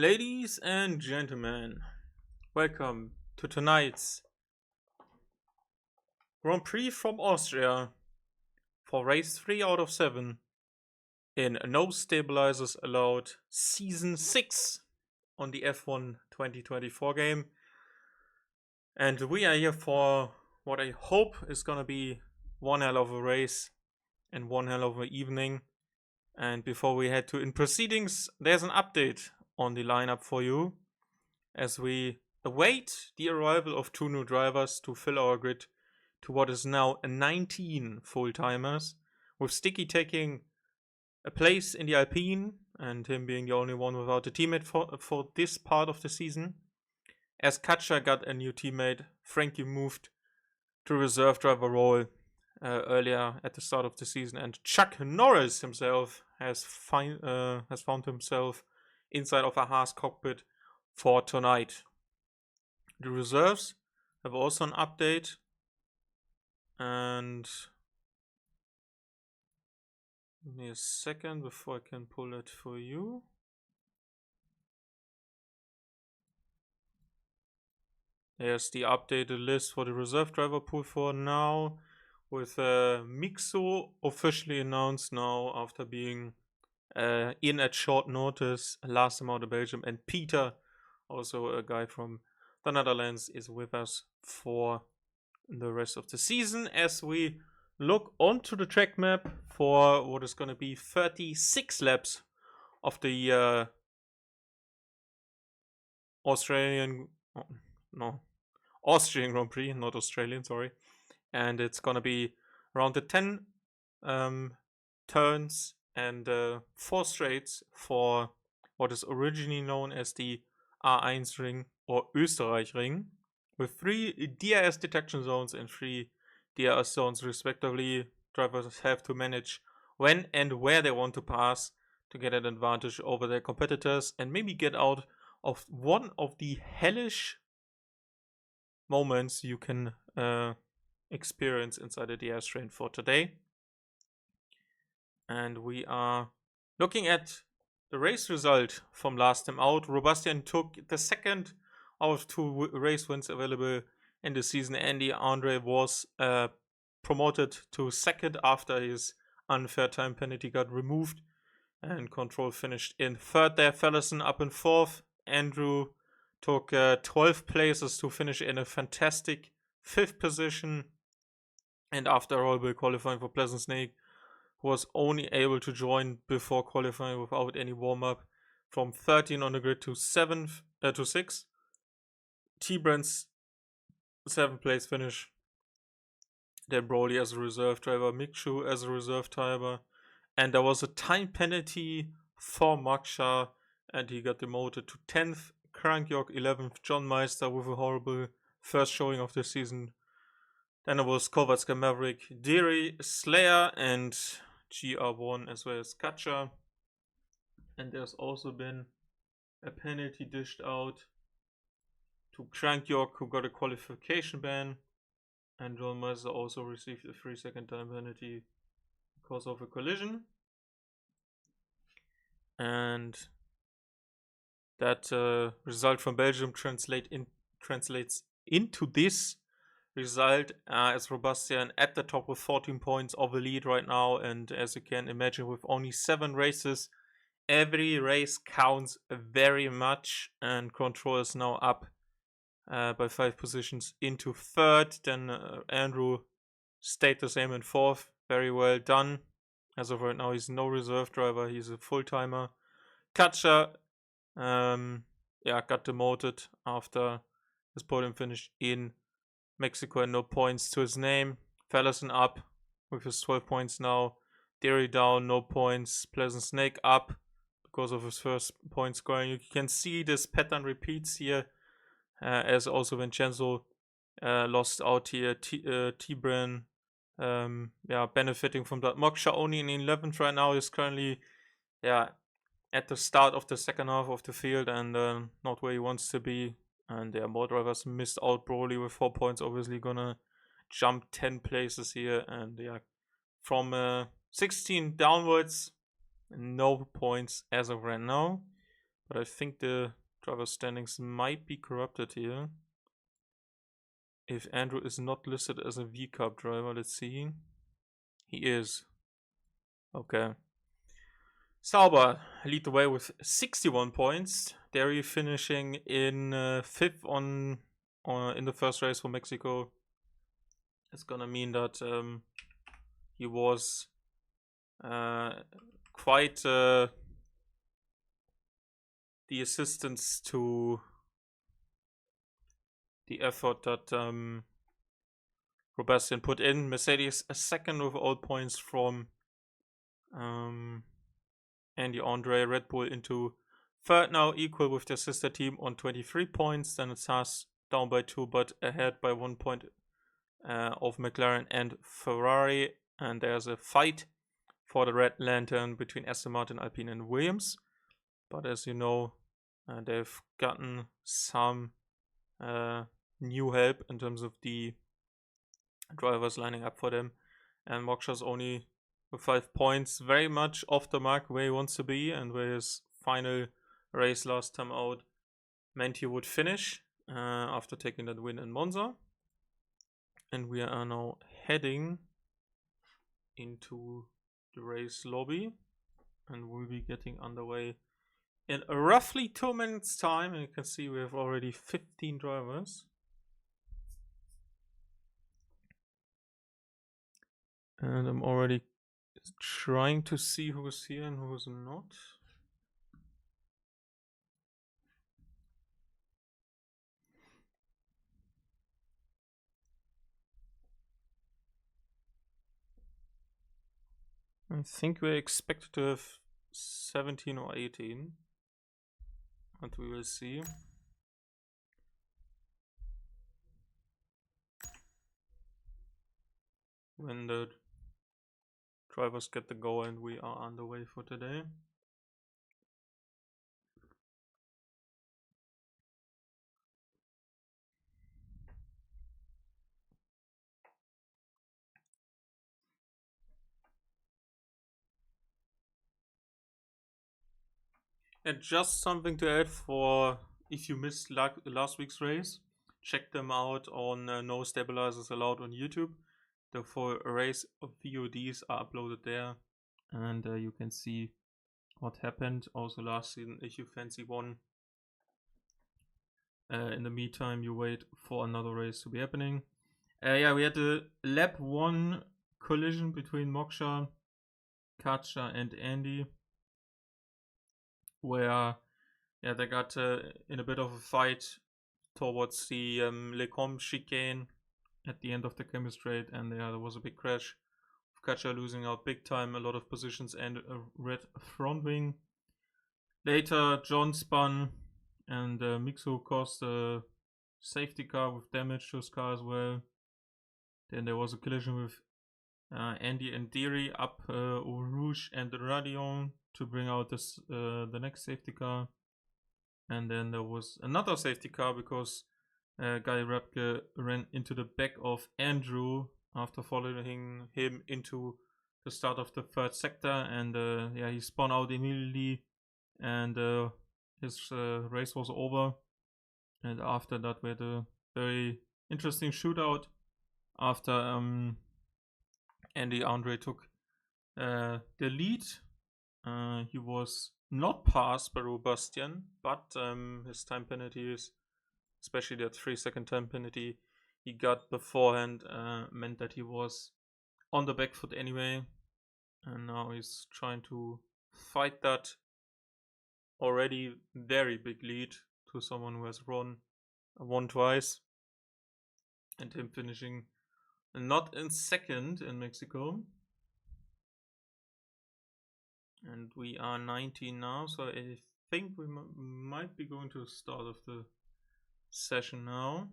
Ladies and gentlemen, welcome to tonight's Grand Prix from Austria for race 3 out of 7 in No Stabilizers Allowed Season 6 on the F1 2024 game. And we are here for what I hope is gonna be one hell of a race and one hell of an evening. And before we head to in proceedings, there's an update on the lineup for you as we await the arrival of 2 new drivers to fill our grid to what is now 19 full-timers, with Sticky taking a place in the Alpine and him being the only one without a teammate for this part of the season. As Katja got a new teammate, Frankie moved to reserve driver role earlier at the start of the season, and Chuck Norris himself has found himself inside of a Haas cockpit for tonight. The reserves have also an update, and give me a second before I can pull it for you. There's the updated list for the reserve driver pool for now, with Mixo officially announced now after being in at short notice last time out of Belgium, and Peter, also a guy from the Netherlands, is with us for the rest of the season as we look onto the track map for what is going to be 36 laps of the Austrian Grand Prix, not Australian, sorry. And it's going to be around the 10 turns and 4 straights for what is originally known as the A1 ring or Österreich ring, with 3 DRS detection zones and 3 DRS zones respectively. Drivers have to manage when and where they want to pass to get an advantage over their competitors and maybe get out of one of the hellish moments you can experience inside the DRS train for today. And we are looking at the race result from last time out. Robastian took the second out of 2 race wins available in the season. Andy Andre was promoted to second after his unfair time penalty got removed, and Control finished in third there. Fellison up in fourth. Andrew took 12 places to finish in a fantastic 5th position, and after all, qualifying for Pleasant Snake, was only able to join before qualifying without any warm-up, from 13 on the grid to 6. T-Brand's 7th place finish. Then Broly as a reserve driver, Mikshu as a reserve driver, and there was a time penalty for Maksha, and he got demoted to 10th. Krankjok 11th, John Meister with a horrible first showing of the season. Then it was Kovatska Maverick, Deary, Slayer, and GR1 as well as Katja. And there's also been a penalty dished out to Krankjok, who got a qualification ban, and John Meister also received a 3-second time penalty because of a collision. And that result from Belgium translates into this result as Robastian at the top with 14 points of the lead right now. And as you can imagine, with only 7 races, every race counts very much, and Control is now up by 5 positions into third. Then Andrew stayed the same in fourth. Very well done. As of right now, he's no reserve driver, he's a full-timer. Katja got demoted after his podium finish in Mexico and no points to his name. Fellison up with his 12 points now. Derry down, no points. Pleasant Snake up because of his first point scoring. You can see this pattern repeats here, as also Vincenzo lost out here. T-Bran benefiting from that. Moksha only in 11th right now, is currently at the start of the second half of the field and not where he wants to be. And more drivers missed out. Broly with 4 points, obviously gonna jump 10 places here. And from 16 downwards, no points as of right now. But I think the driver standings might be corrupted here. If Andrew is not listed as a V Cup driver, let's see. He is. Okay. Sauber lead the way with 61 points. Derry finishing in 5th in the first race for Mexico. It's gonna mean that he was quite the assistance to the effort that Robastian put in. Mercedes a second with all points from Andy Andre. Red Bull into third now, equal with their sister team on 23 points. Then it's Haas down by 2, but ahead by 1 point of McLaren and Ferrari. And there's a fight for the Red Lantern between Aston Martin, Alpine, and Williams. But as you know, they've gotten some new help in terms of the drivers lining up for them. And Moksha's only with 5 points, very much off the mark where he wants to be, and where his final race last time out meant he would finish after taking that win in Monza. And we are now heading into the race lobby, and we'll be getting underway in roughly 2 minutes time. And you can see we have already 15 drivers. And I'm already trying to see who's here and who's not. I think we're expected to have 17 or 18. But we will see. When the drivers get the go, and we are on the way for today. And just something to add for if you missed last week's race, check them out on No Stabilizers Allowed on YouTube. The full race of VODs are uploaded there, and you can see what happened also last season if you fancy one. In the meantime, you wait for another race to be happening. Yeah, we had a lap 1 collision between Moksha, Katja, and Andy, where they got in a bit of a fight towards the Lecombe chicane at the end of the chemistry straight, and there was a big crash. Katja losing out big time, a lot of positions, and a red front wing. Later, John spun, and Mixo caused a safety car with damage to his car as well. Then there was a collision with Andy and Deary up Eau Rouge and Radion to bring out this the next safety car. And then there was another safety car because Guy Rapke ran into the back of Andrew after following him into the start of the third sector, and he spun out immediately, and his race was over. And after that, we had a very interesting shootout after Andy Andre took the lead. He was not passed by Robastian, but his time penalties, especially that 3-second time penalty he got beforehand, meant that he was on the back foot anyway. And now he's trying to fight that already very big lead to someone who has won twice. And him finishing not in second in Mexico. And we are 19 now, so I think we might be going to the start of the session now.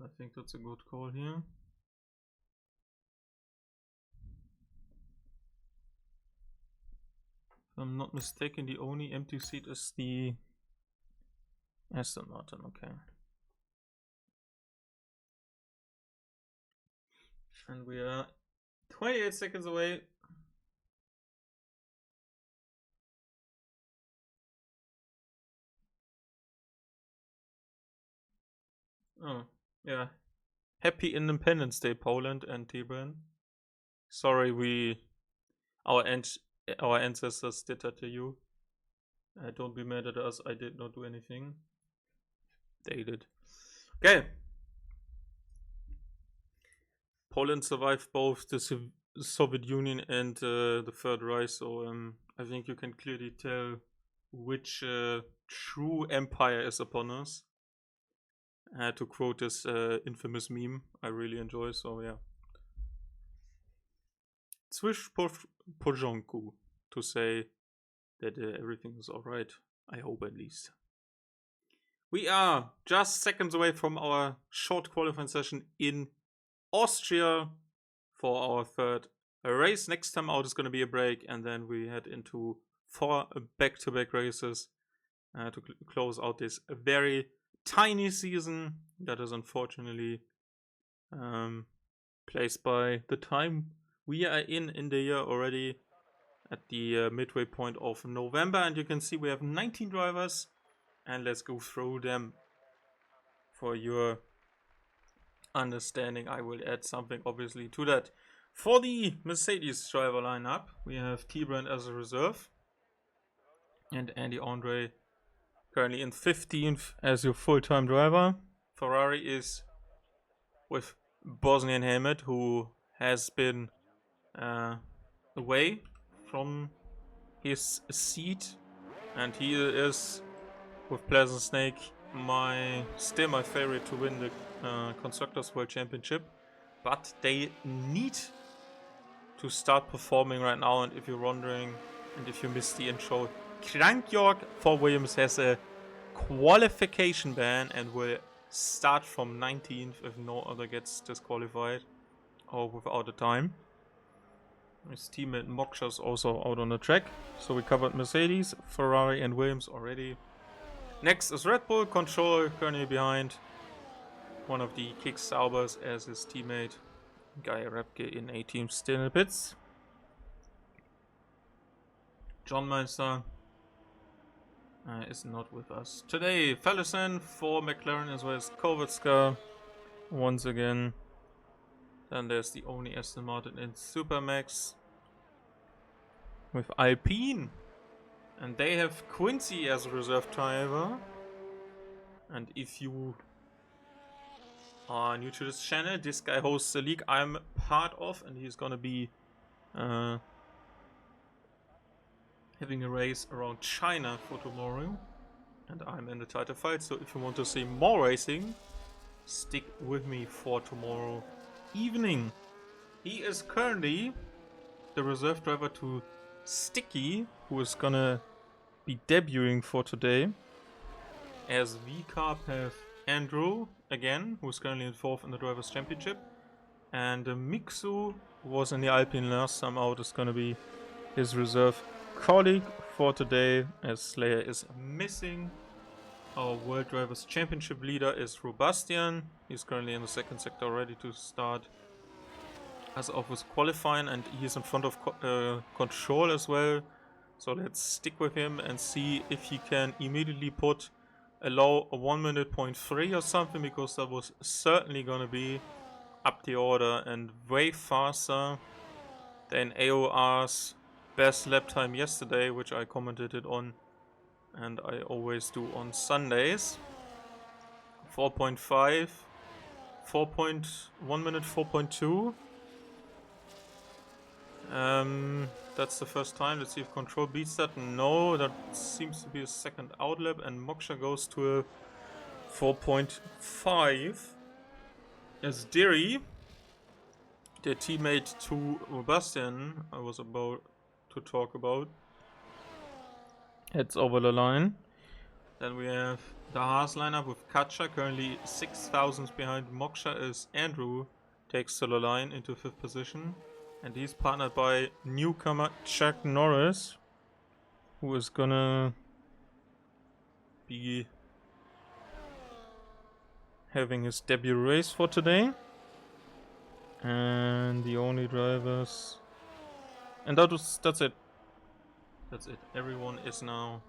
I think that's a good call here. If I'm not mistaken, the only empty seat is the Aston Martin, okay. And we are 28 seconds away Oh, yeah. Happy Independence Day, Poland and Tibran. Sorry, our our ancestors did that to you. Don't be mad at us. I did not do anything. They did. Okay. Poland survived both the Soviet Union and the Third Reich, so I think you can clearly tell which true empire is upon us. To quote this infamous meme I really enjoy, so yeah. Swish porządku, to say that everything is alright. I hope at least. We are just seconds away from our short qualifying session in Austria for our third race. Next time out is going to be a break, and then we head into 4 back-to-back races to close out this very tiny season that is unfortunately placed by the time we are in the year already at the midway point of November. And you can see we have 19 drivers, and let's go through them for your understanding. I will add something obviously to that. For the Mercedes driver lineup, we have T-Brand as a reserve and Andy Andre currently in 15th as your full-time driver. Ferrari is with Bosnian Helmet, who has been away from his seat, and he is with Pleasant Snake still my favorite to win the Constructors World Championship, but they need to start performing right now. And if you're wondering, and if you missed the intro, Crank York for Williams has a qualification ban and will start from 19th if no other gets disqualified or without a time. His teammate Moksha is also out on the track. So we covered Mercedes, Ferrari and Williams already. Next is Red Bull, Control currently behind one of the Kick Saubers as his teammate Guy Repke in 18th still in the pits. John Meister is not with us today. Fellison for McLaren as well as Kovatska once again. Then there's the only Aston Martin in Supermax with Alpine. And they have Quincy as a reserve driver. And if you are new to this channel, this guy hosts a league I'm part of, and he's gonna be having a race around China for tomorrow. And I'm in the title fight, so if you want to see more racing, stick with me for tomorrow evening. He is currently the reserve driver to Sticky, who is gonna be debuting for today. As V-Carb have Andrew again, who's currently in 4th in the Drivers' Championship. And Mixu, who was in the Alpine last time out, is gonna be his reserve colleague for today, as Slayer is missing. Our World Drivers' Championship leader is Robastian. He's currently in the 2nd sector, ready to start as of his qualifying, and he's in front of Control as well. So let's stick with him and see if he can immediately allow a 1:03 or something, because that was certainly gonna be up the order and way faster than AOR's best lap time yesterday, which I commented it on, and I always do on Sundays. 4.5, 1 minute 4.2. That's the first time. Let's see if Control beats that. No, that seems to be a second outlap, and Moksha goes to a 4.5. As Diri, the teammate to Robastian I was about to talk about, heads over the line. Then we have the Haas lineup with Katja currently 6 thousandths behind Moksha as Andrew takes to the line into 5th position. And he's partnered by newcomer Chuck Norris, who is gonna be having his debut race for today. And the only drivers... And that's it. That's it. Everyone is now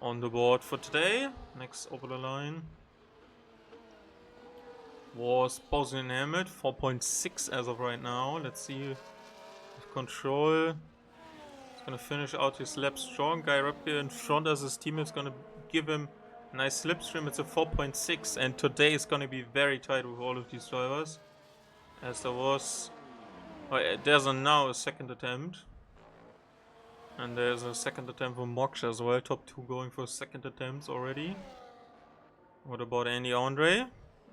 on the board for today. Next over the line. was Bosnian Helmet, 4.6 as of right now. Let's see with control. He's gonna finish out his lap strong. Guy Repke in front as his teammate's gonna give him a nice slipstream. It's a 4.6, and today is gonna be very tight with all of these drivers. As there was... there's now a second attempt. And there's a second attempt for Moksha as well. Top 2 going for second attempts already. What about Andy Andre?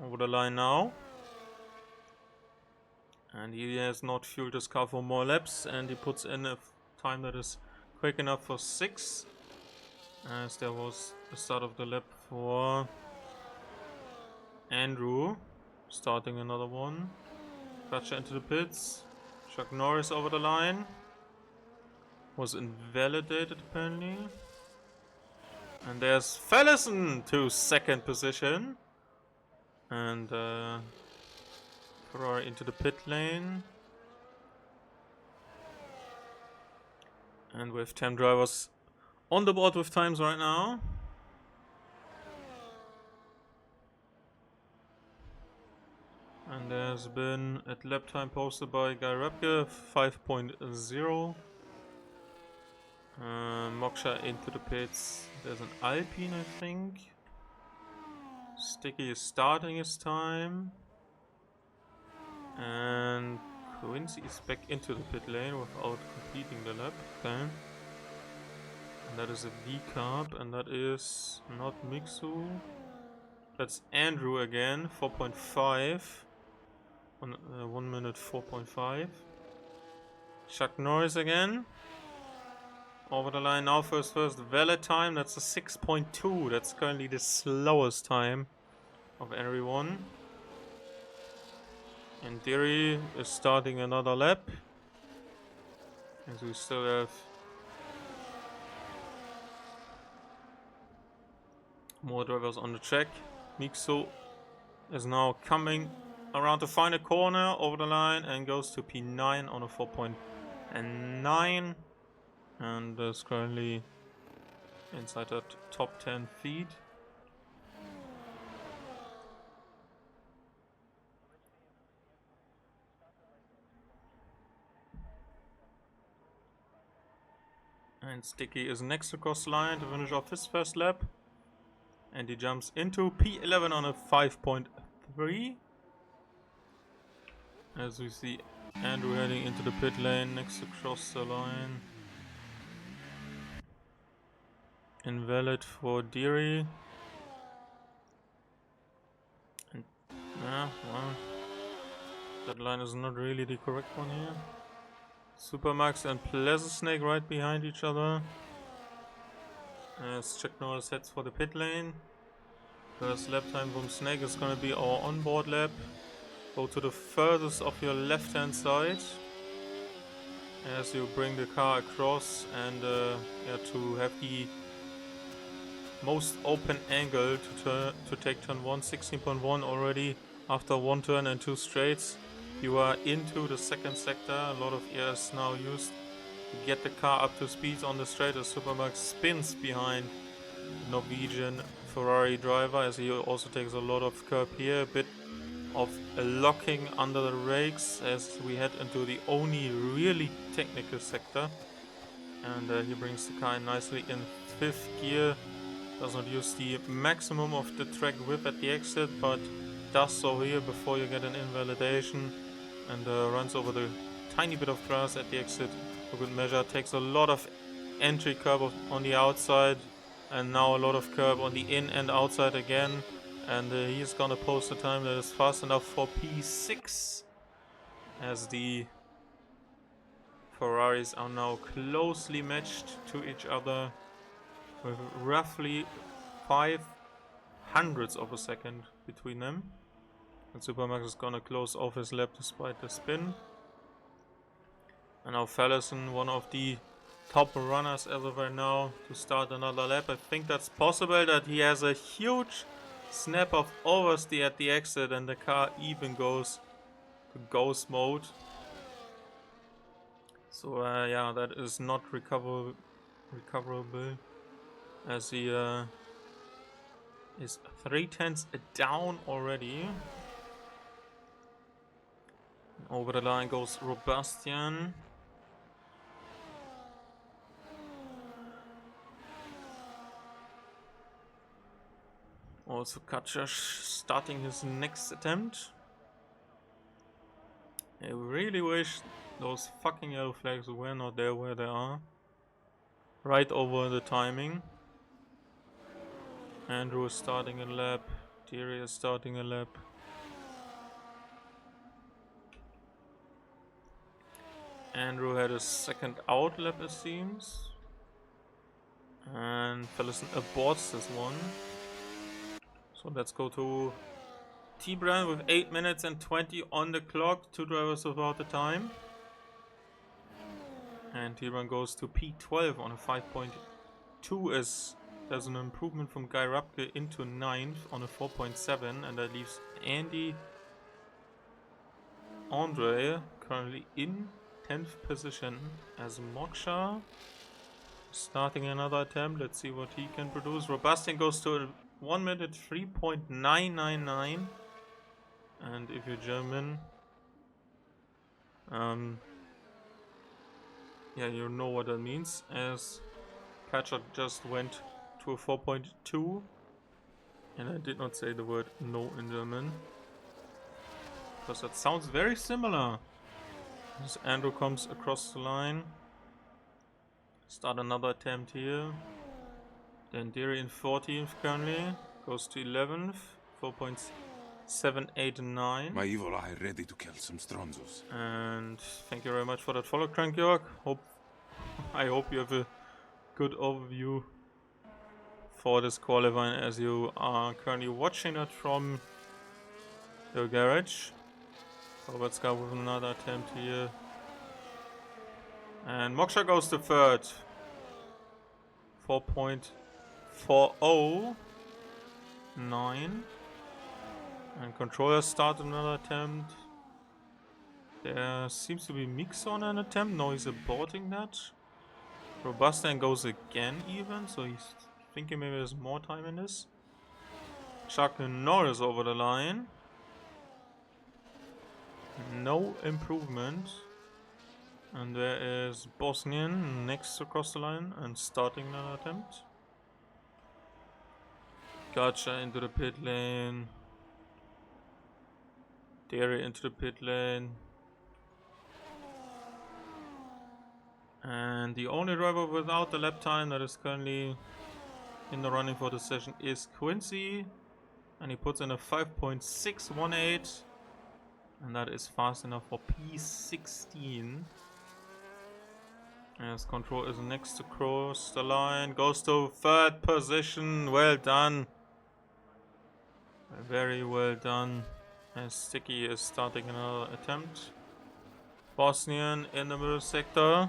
Over the line now. And he has not fueled his car for more laps. And he puts in a time that is quick enough for 6. As there was the start of the lap for Andrew. Starting another one. Crutcher into the pits. Chuck Norris over the line. Was invalidated apparently. And there's Fellison to second position. And Ferrari into the pit lane. And with 10 drivers on the board with times right now. And there's been a lap time posted by Guy Repke, 5.0. Moksha into the pits. There's an Alpine, I think. Sticky is starting his time. And Quincy is back into the pit lane without completing the lap. Okay. And that is a V-carb, and that is not Mixu. That's Andrew again, 4.5. 1 minute 4.5. Chuck Norris again. Over the line now, first valid time, that's a 6.2. That's currently the slowest time of everyone. And Diri is starting another lap. As we still have more drivers on the track. Mixo is now coming around the final corner over the line and goes to P9 on a 4.9. And is currently inside that top 10 feet. And Sticky is next across the line to finish off his first lap. And he jumps into P11 on a 5.3. As we see Andrew heading into the pit lane next to cross the line. Invalid for Deary. And yeah, well, that line is not really the correct one here. Supermax and Pleasant Snake right behind each other. As Chuck Norris heads for the pit lane. First lap time from Snake is going to be our onboard lap. Go to the furthest of your left hand side. As you bring the car across and yeah, to have the most open angle to take turn 1, 16.1 already after 1 turn and 2 straights. You are into the second sector. A lot of air is now used to get the car up to speed on the straight as Supermax spins behind the Norwegian Ferrari driver, as he also takes a lot of curb here. A bit of a locking under the brakes as we head into the only really technical sector. And he brings the car in nicely in 5th gear. Does not use the maximum of the track whip at the exit, but does so here before you get an invalidation. And runs over the tiny bit of grass at the exit for good measure. Takes a lot of entry curb on the outside, and now a lot of curb on the in and outside again. And he's gonna post a time that is fast enough for P6, as the Ferraris are now closely matched to each other with roughly 0.05 of a second between them. And Supermax is gonna close off his lap despite the spin. And now Fellison, one of the top runners as of right now, to start another lap. I think that's possible, that he has a huge snap of oversteer at the exit and the car even goes to ghost mode. So yeah, that is not recoverable, as he is 0.3 down already. Over the line goes Robastian. Also Kachash starting his next attempt. I really wish those fucking yellow flags were not there where they are. Right over the timing. Andrew is starting a lap. Thierry is starting a lap. Andrew had a second out lap, it seems. And Fellison aborts this one. So let's go to T-Brand with 8 minutes and 20 on the clock. 2 drivers without the time. And T-Brand goes to P12 on a 5.2 as there's an improvement from Guy Rapke into 9th on a 4.7. And that leaves Andy Andre currently in 10th position as Moksha. Starting another attempt, let's see what he can produce. Robastian goes to 1 minute 3.999. And if you're German, yeah, you know what that means, as Kaczak just went to a 4.2. And I did not say the word no in German, because that sounds very similar. As Andrew comes across the line. Start another attempt here. Then Deary in 14th currently. Goes to 11th. 4.789. My evil eye ready to kill some Stronzos. And thank you very much for that follow, Crankjörg. I hope you have a good overview for this qualifying as you are currently watching it from your garage. So let's go with another attempt here. And Moksha goes to third. 4.409. And controller start another attempt. There seems to be Mix on an attempt. No, he's aborting that. Robustian goes again even, so he's thinking maybe there's more time in this. Chuck Norris over the line. No improvement. And there is Bosnian next across the line and starting another attempt. Gotcha into the pit lane. Dairy into the pit lane. And the only driver without the lap time that is currently in the running for the session is Quincy. And he puts in a 5.618. And that is fast enough for P16. As Control is next to cross the line. Goes to third position. Well done. Very well done. As Sticky is starting another attempt. Bosnian in the middle sector.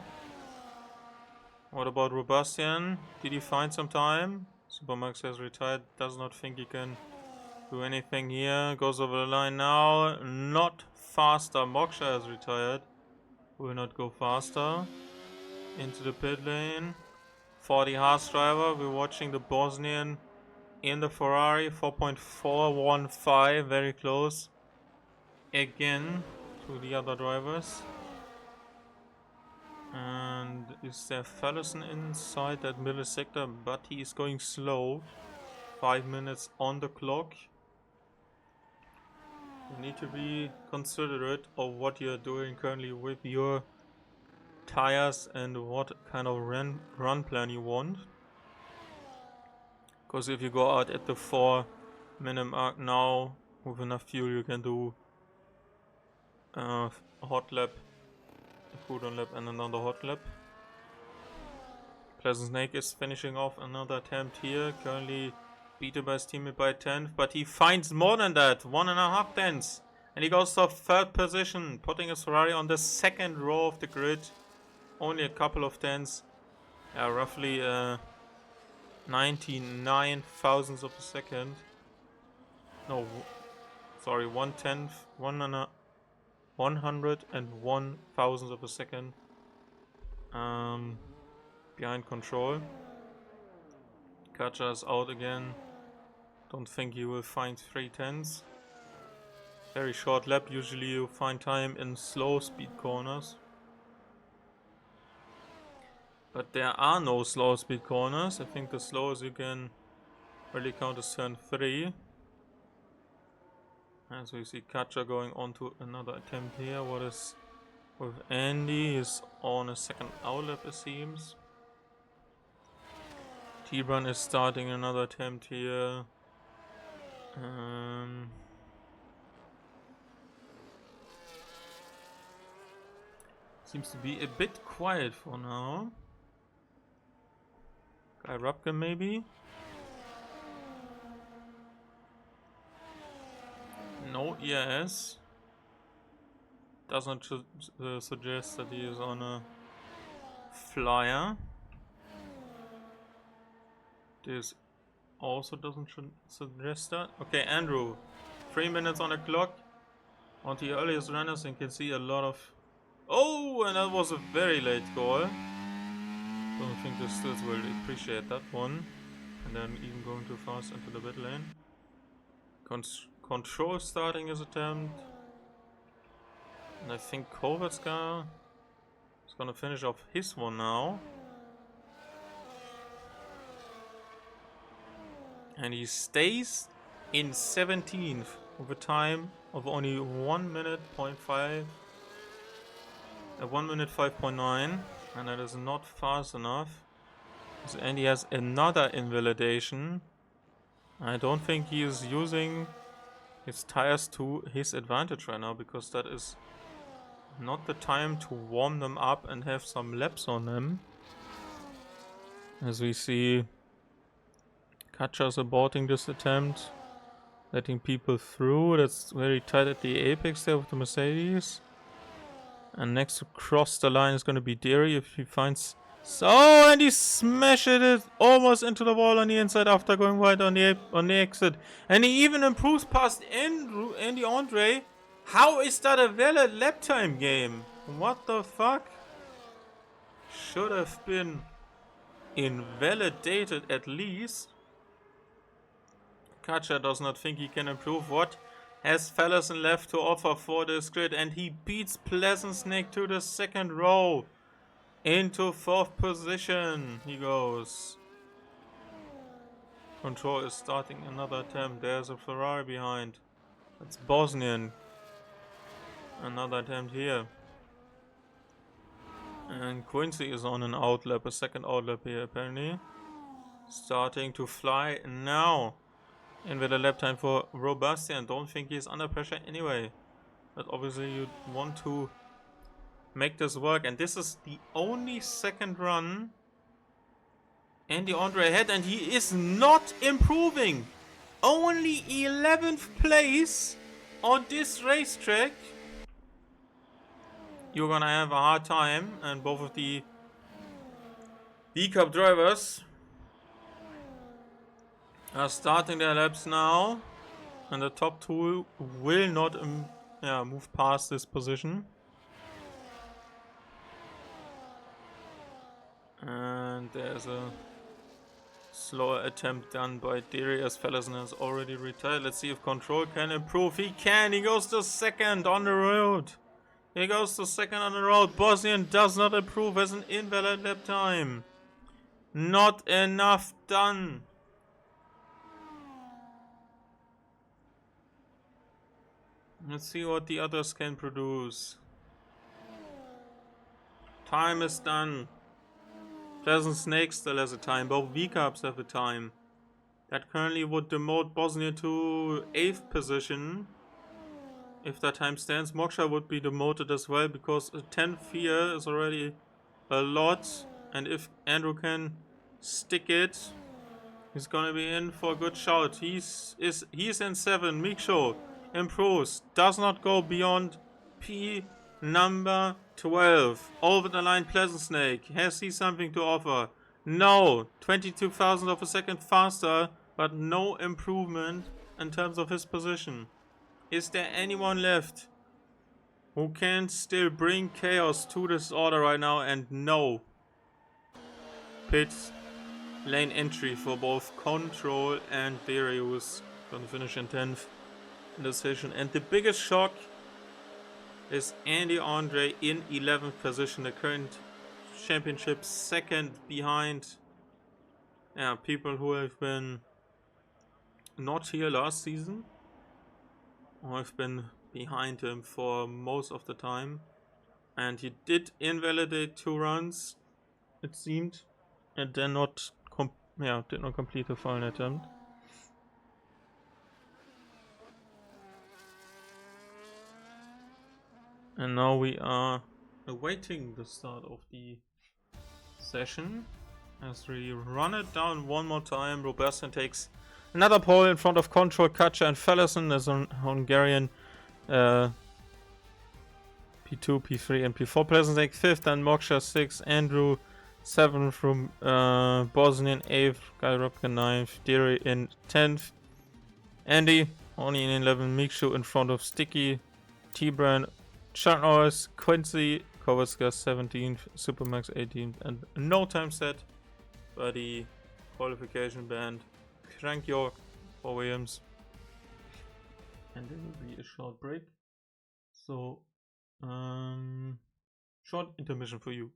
What about Robustian? Did he find some time? Supermax has retired. Does not think he can do anything here. Goes over the line now. Not faster. Moksha has retired. Will not go faster. Into the pit lane. For the Haas driver, we're watching the Bosnian in the Ferrari. 4.415. Very close. Again to the other drivers. And is there Fallison inside that middle sector? But he is going slow. 5 minutes on the clock. You need to be considerate of what you're doing currently with your tires and what kind of run plan you want. Because if you go out at the 4-minute mark now, with enough fuel you can do a hot lap, a cool down lap and another hot lap. Pleasant Snake is finishing off another attempt here, currently beaten by his teammate by 10th, but he finds more than that, 1.5 tenths. And he goes to third position, putting his Ferrari on the second row of the grid. Only a couple of tenths, roughly 99 thousandths of a second. No, sorry, 1/10, 101 thousandths of a second behind Control. Kacha is out again. Don't think he will find 3 tenths. Very short lap. Usually you find time in slow speed corners. But there are no slow speed corners. I think the slowest you can really count is turn 3. As we see Katja going on to another attempt here. What is with Andy? He's on a second outlap, it seems. T-Run is starting another attempt here. Seems to be a bit quiet for now. Guy Rupke maybe? No ES. Doesn't suggest that he is on a flyer. This also doesn't suggest that. Okay, Andrew. 3 minutes on the clock. On the earliest runners, and can see a lot of... Oh, and that was a very late goal. Don't think the stills will appreciate that one. And then even going too fast into the pit lane. Control starting his attempt. And I think Kovacs is gonna finish off his one now. And he stays in 17th with a time of only 1 minute 0.5. 1 minute 5.9. And that is not fast enough. And he has another invalidation. I don't think he is using his tires to his advantage right now, because that is not the time to warm them up and have some laps on them. As we see Katja's aborting this attempt, letting people through. That's very tight at the apex there with the Mercedes. And next to cross the line is going to be Derry if he finds... So, and he smashed it almost into the wall on the inside after going wide on the exit. And he even improves past Andy Andre. How is that a valid lap time game? What the fuck? Should have been invalidated at least. Katja does not think he can improve. What has Fallison left to offer for this grid? And he beats Pleasant Snake to the second row. Into 4th position he goes. Control is starting another attempt. There's a Ferrari behind. That's Bosnian. Another attempt here. And Quincy is on an outlap, a second outlap here apparently. Starting to fly now. Invalid lap time for Robustian. Don't think he's under pressure anyway. But obviously you want to make this work, and this is the only second run Andy Andre had, and he is not improving. Only 11th place on this racetrack. You're gonna have a hard time, and both of the B-Cup drivers are starting their laps now, and the top two will not move past this position. And there's a slower attempt done by Derry as Fallison has already retired. Let's see if Control can improve. He can. He goes to second on the road. He goes to second on the road. Bosnian does not improve, as an invalid lap time. Not enough done. Let's see what the others can produce. Time is done. Pleasant Snake still has a time. Both V-Cups have a time. That currently would demote Bosnia to 8th position. If that time stands, Moksha would be demoted as well, because a 10th here is already a lot. And if Andrew can stick it, he's gonna be in for a good shout. He's in 7. Miksho improves. Does not go beyond P number 12. Over the line, Pleasant Snake. Has he something to offer? No. 22,000 of a second faster, but no improvement in terms of his position. Is there anyone left who can still bring chaos to this order right now? And no. Pit lane entry for both Control and Theory, who's gonna finish in 10th. decision. And the biggest shock is Andy Andre in 11th position, the current championship second behind people who have been not here last season, or have been behind him for most of the time. And he did invalidate 2 runs, it seemed, and then did not complete the final attempt. And now we are awaiting the start of the session as we run it down one more time. Robertson takes another pole in front of Control, Kacha, and Fellerson as a Hungarian P2, P3, and P4. Pleasantec 5th, and Moksha 6th, Andrew 7th from Bosnian 8th, Guy Robka 9th, Deary in 10th, Andy only in 11th, Mikshu in front of Sticky, T-Brand, Chuck Norris, Quincy, Kowalska 17th, Supermax 18th, and no time set by the qualification band Crank York for Williams. And there will be a short break. So, short intermission for you.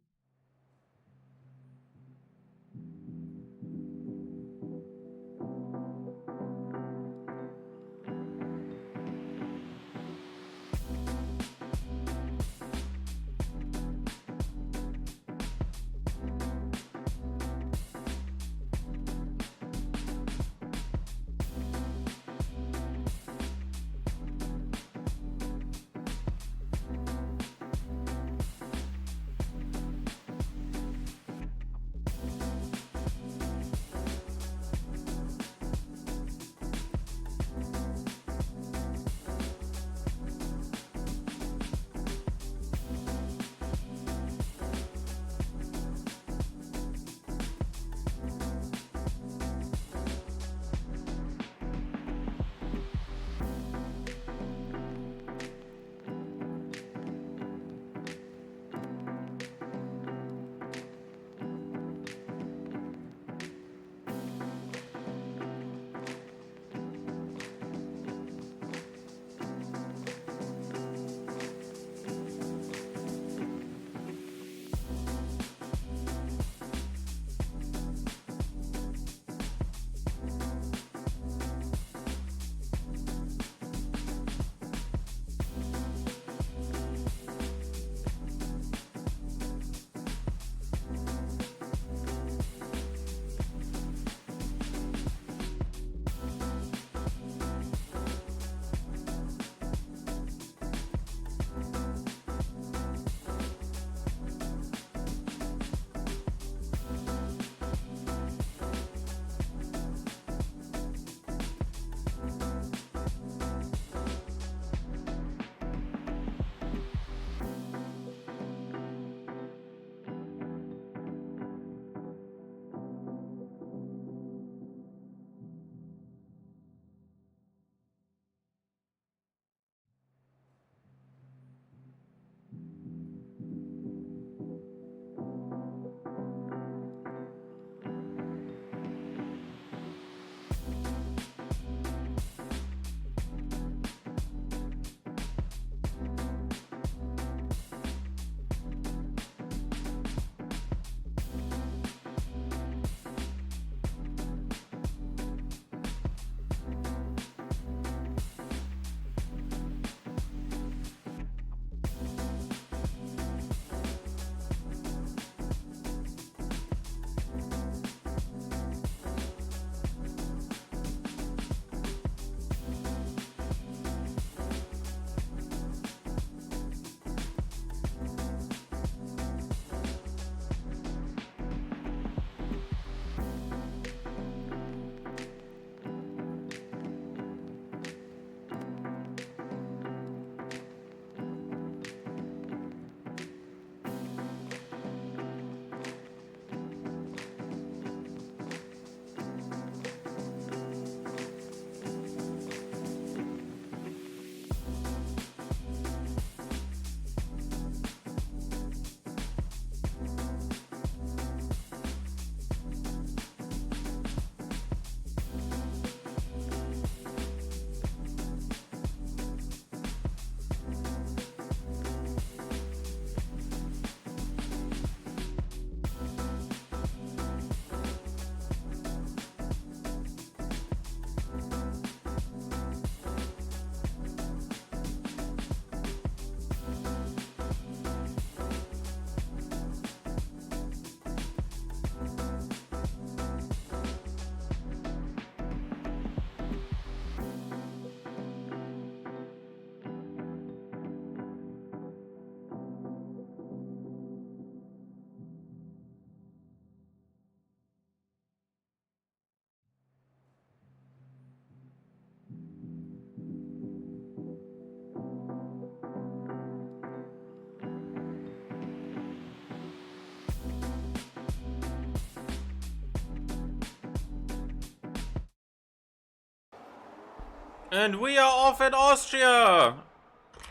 And we are off at Austria.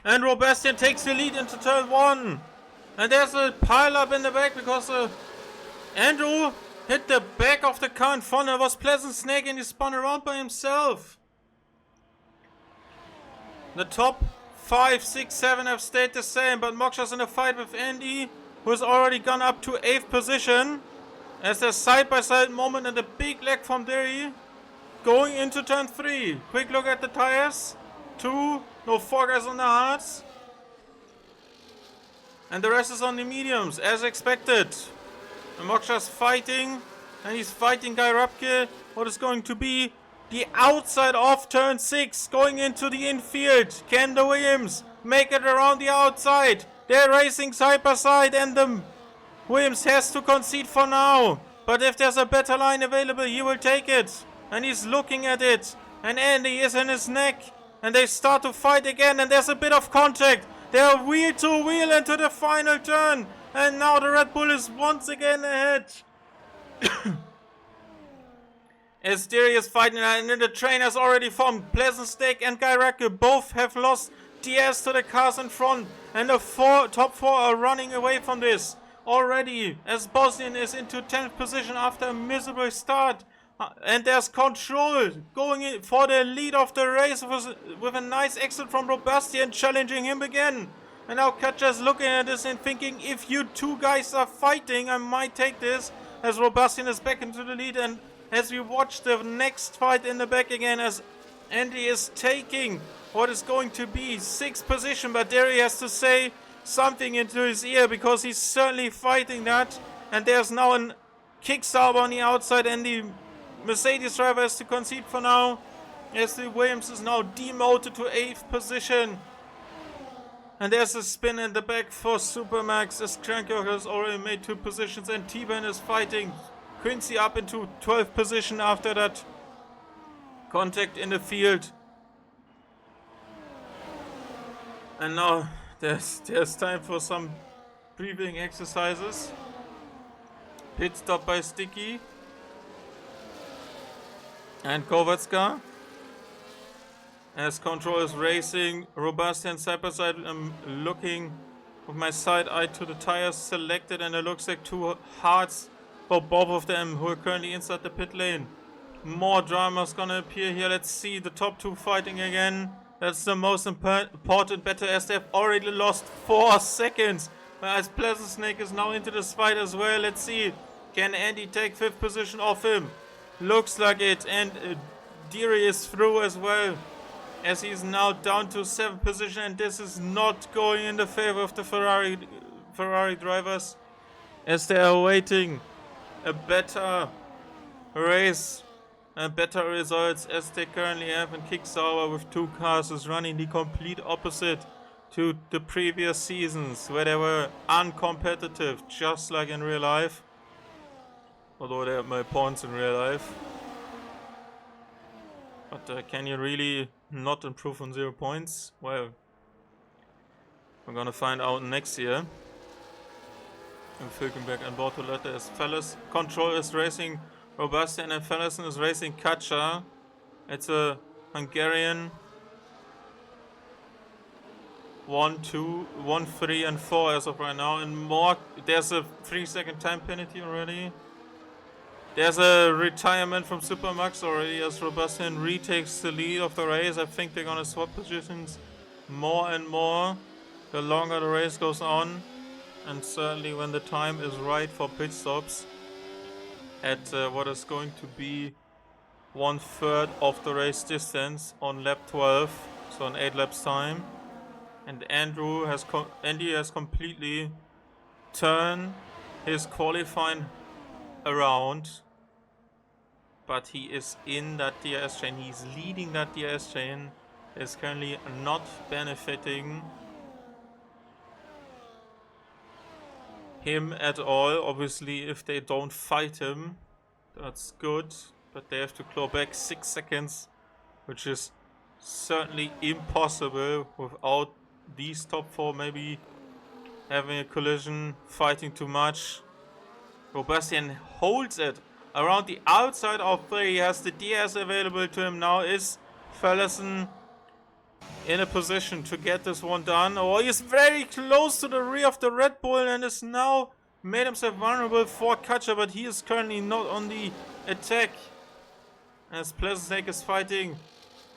And Robastian takes the lead into turn 1. And there's a pile up in the back because Andrew hit the back of the car in front. It was Pleasant Snake and he spun around by himself. The top 5, 6, 7 have stayed the same, but Moksha's in a fight with Andy, who has already gone up to 8th position. As there's side-by-side moment and a big leg from Derry. Going into turn 3. Quick look at the tires. 2, no 4 guys on the hards. And the rest is on the mediums, as expected. And Moksha's fighting, and he's fighting Guy Rapke. What is going to be the outside of turn 6, going into the infield. Can the Williams make it around the outside? They're racing side by side, and the Williams has to concede for now. But if there's a better line available, he will take it. And he's looking at it. And Andy is in his neck. And they start to fight again, and there's a bit of contact. They're wheel to wheel into the final turn. And now the Red Bull is once again ahead. As Derry is fighting, and the train has already formed. Pleasant Steak and Guy Racke both have lost DS to the cars in front. And the top 4 are running away from this already. As Bosnian is into 10th position after a miserable start. And there's Control going in for the lead of the race with a nice exit from Robastian, challenging him again. And now Katja's looking at this and thinking, if you two guys are fighting, I might take this. As Robastian is back into the lead, and as we watch the next fight in the back again, as Andy is taking what is going to be 6th position, but Derry has to say something into his ear because he's certainly fighting that. And there's now a kickstart on the outside, and the Mercedes driver has to concede for now, as the Williams is now demoted to 8th position. And there's a spin in the back for Supermax, as Crankyork has already made 2 positions, and T-Ban is fighting Quincy up into 12th position after that contact in the field. And now there's time for some breathing exercises. Pit stop by Sticky and Kovatska. As Control is racing, Robastian side by side. I'm looking with my side eye to the tires selected, and it looks like 2 hards for both of them who are currently inside the pit lane. More drama's gonna appear here. Let's see the top 2 fighting again. That's the most important battle, as they've already lost 4 seconds. As Pleasant Snake is now into this fight as well. Let's see. Can Andy take 5th position off him? Looks like it. And Deary is through as well, as he's now down to 7th position. And this is not going in the favor of the Ferrari drivers, as they are waiting a better race and better results, as they currently have. And Kicksauber with 2 cars is running the complete opposite to the previous seasons, where they were uncompetitive, just like in real life. Although they have my points in real life. But can you really not improve on 0 points? Well, we're gonna find out next year. And Filkenberg and Bortoletta as Fellas. Control is racing Robastian, and Fellison is racing Katja. It's a Hungarian 1, 2, 1, 3 and 4 as of right now. And more, there's a 3-second time penalty already. There's a retirement from Supermax already, as Robastian retakes the lead of the race. I think they're gonna swap positions more and more the longer the race goes on. And certainly when the time is right for pit stops at what is going to be 1/3 of the race distance on lap 12, so in 8 laps time. And Andy has completely turned his qualifying around, but he is in that DRS chain. He's leading that DRS chain. Is currently not benefiting him at all. Obviously, if they don't fight him, that's good, but they have to claw back 6 seconds, which is certainly impossible without these top 4 maybe having a collision, fighting too much. Robastian holds it around the outside of 3. He has the DS available to him now, is Fallison in a position to get this one done. Oh, he's very close to the rear of the Red Bull and is now made himself vulnerable for Katja, but he is currently not on the attack. As Pleasant Snake is fighting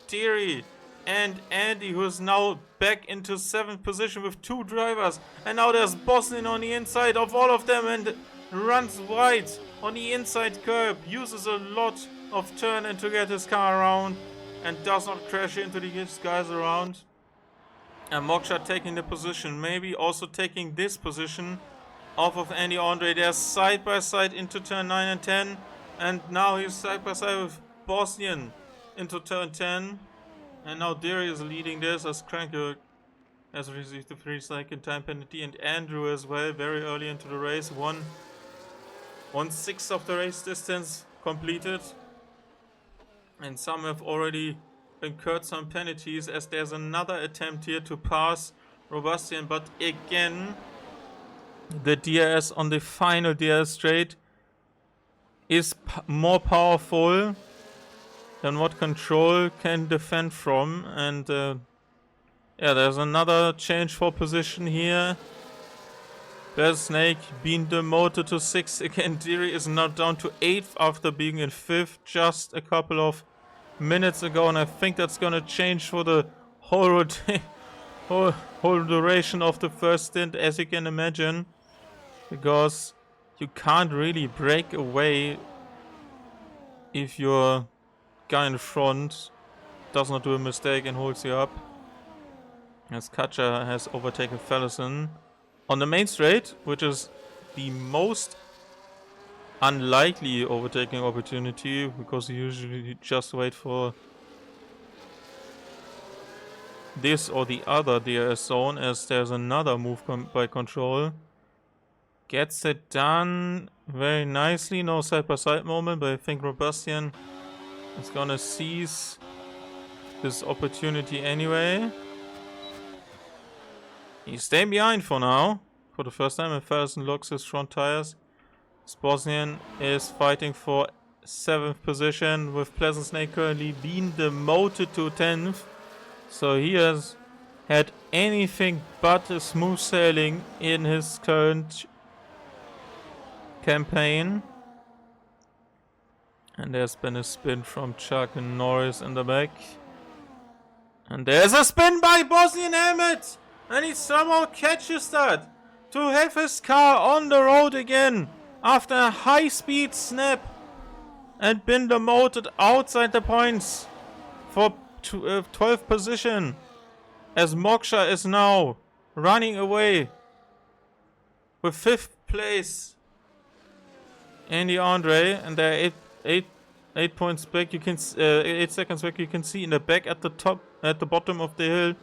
Thierry and Andy, who is now back into 7th position with 2 drivers. And now there's Bosnian on the inside of all of them and runs wide on the inside curb. Uses a lot of turn and to get his car around and does not crash into these guys around. And Moksha taking the position, maybe also taking this position off of Andy Andre. They're side by side into turn 9 and 10. And now he's side by side with Bosnian into turn 10. And now Derry is leading this as Kranke has received the 3-second time penalty. And Andrew as well, very early into the race. 1/6 of the race distance completed. And some have already incurred some penalties as there's another attempt here to pass Robustian. But again, the DRS on the final DRS straight is more powerful than what Control can defend from. And yeah, there's another change for position here. There's Snake being demoted to 6th again. Deary is now down to 8th after being in 5th just a couple of minutes ago, and I think that's gonna change for the whole whole duration of the first stint, as you can imagine, because you can't really break away if your guy in front does not do a mistake and holds you up. As Katja has overtaken Fallison on the main straight, which is the most unlikely overtaking opportunity because you usually just wait for this or the other DRS zone, as there's another move by Control. Gets it done very nicely. No side-by-side moment, but I think Robustian is gonna seize this opportunity anyway. He's staying behind for now, for the first time, and Fallison locks his front tires. Bosnian is fighting for 7th position, with Pleasant Snake currently being demoted to 10th. So he has had anything but a smooth sailing in his current campaign. And there's been a spin from Chuck and Norris in the back. And there's a spin by Bosnian helmet! And he somehow catches that to have his car on the road again after a high-speed snap and been demoted outside the points for 12th position, as Moksha is now running away with 5th place. Andy Andre, and they're 8 points back. You can 8 seconds back. You can see in the back at the bottom of the hill,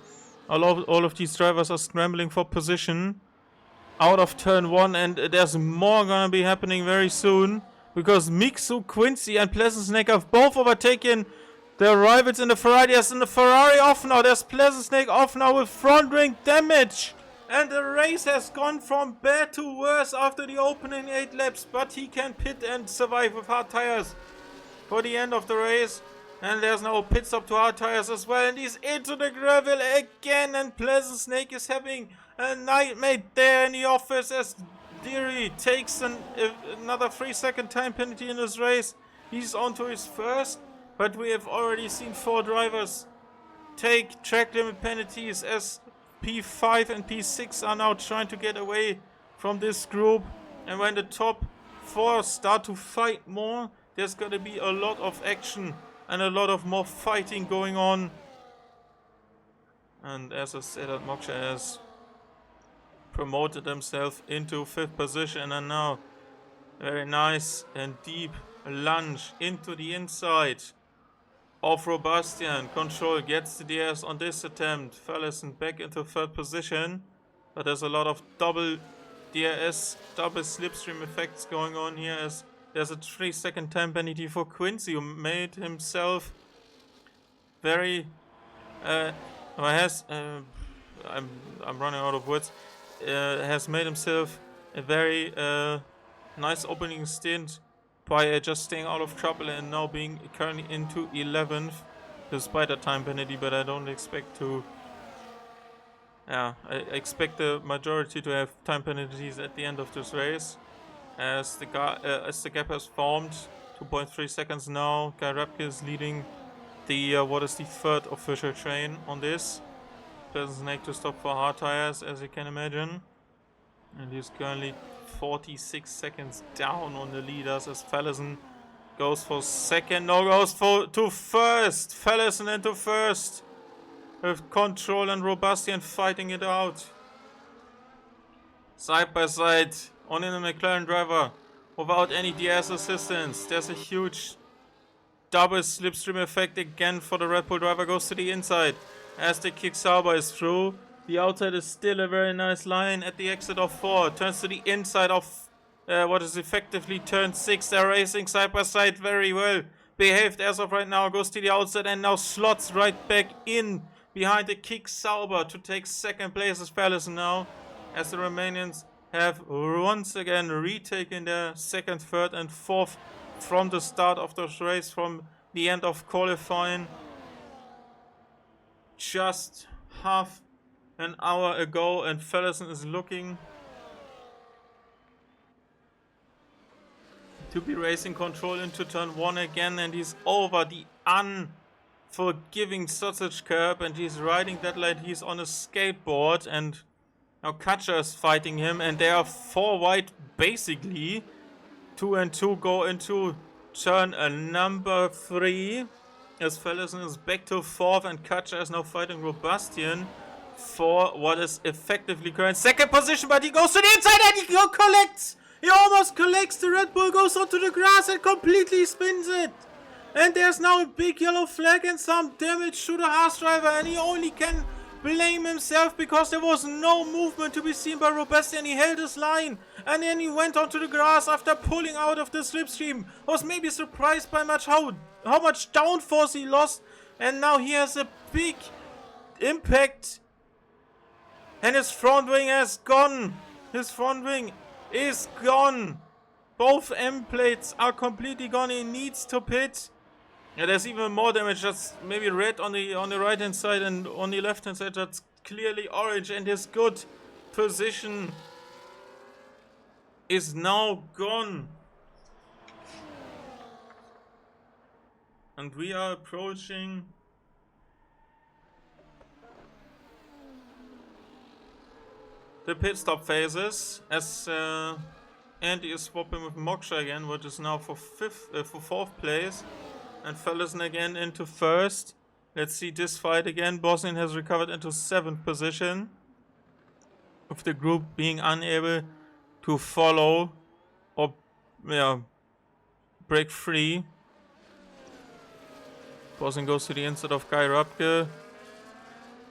all of these drivers are scrambling for position out of turn 1, and there's more gonna be happening very soon because Mixu, Quincy, and Pleasant Snake have both overtaken the rivals in the Ferrari. There's in the Ferrari off now. There's Pleasant Snake off now with front wing damage. And the race has gone from bad to worse after the opening 8 laps. But he can pit and survive with hard tires for the end of the race. And there's now a pit stop to hard tires as well. And he's into the gravel again. And Pleasant Snake is having a nightmare there in the office as Deary takes another 3-second time penalty in this race. He's on to his first. But we have already seen 4 drivers take track limit penalties as P5 and P6 are now trying to get away from this group. And when the top 4 start to fight more, there's going to be a lot of action and a lot of more fighting going on. And as I said, Moksha has promoted himself into 5th position, and now very nice and deep lunge into the inside of Robustian. Control gets the DRS on this attempt. Fallison back into 3rd position, but there's a lot of double DRS, double slipstream effects going on here, as there's a 3-second time penalty for Quincy, who made himself very I'm running out of words. Has made himself a very nice opening stint by just staying out of trouble and now being currently into 11th. despite a time penalty, but I don't expect to. Yeah, I expect the majority to have time penalties at the end of this race, as the gap has formed. 2.3 seconds now. Guy Rapke is leading the what is the third official train on this. Pleasant Snake to stop for hard tires, as you can imagine, and he's currently 46 seconds down on the leaders as Fallison goes for second. No, goes to first. Fallison into first, with Control and Robustian fighting it out. Side by side, only the McLaren driver without any DS assistance. There's a huge double slipstream effect again for the Red Bull driver. Goes to the inside as the kick Sauber is through. The outside is still a very nice line at the exit of 4. Turns to the inside of what is effectively turn 6. They're racing side by side very well behaved as of right now. Goes to the outside and now slots right back in behind the kick Sauber to take second place as Fallison now, as the Romanians have once again retaken their second, third and fourth from the start of the race, from the end of qualifying just half an hour ago, and Fallison is looking to be racing control into turn 1 again, and he's over the unforgiving sausage curb and he's riding that like he's on a skateboard, and now Katja is fighting him and they are 4 wide basically. 2 and 2 go into turn number 3 as Fallison is back to 4th and Katja is now fighting Robustian for what is effectively current second position, but he goes to the inside and he collects! He almost collects the Red Bull, goes onto the grass and completely spins it! And there's now a big yellow flag and some damage to the Haas driver, and he only can blame himself because there was no movement to be seen by Robustian. He held his line and then he went onto the grass after pulling out of the slipstream. Was maybe surprised by how much downforce he lost, and now he has a big impact and his front wing has gone. His front wing is gone. Both M plates are completely gone. He needs to pit. Yeah, there's even more damage. That's maybe red on the right hand side, and on the left hand side that's clearly orange, and his good position is now gone. And we are approaching the pit stop phases as Andy is swapping with Moksha again, which is now for 4th place. And Fallison again into first. Let's see this fight again. Bosnian has recovered into 7th position, with the group being unable to follow or break free. Bosnian goes to the inside of Guy Rapke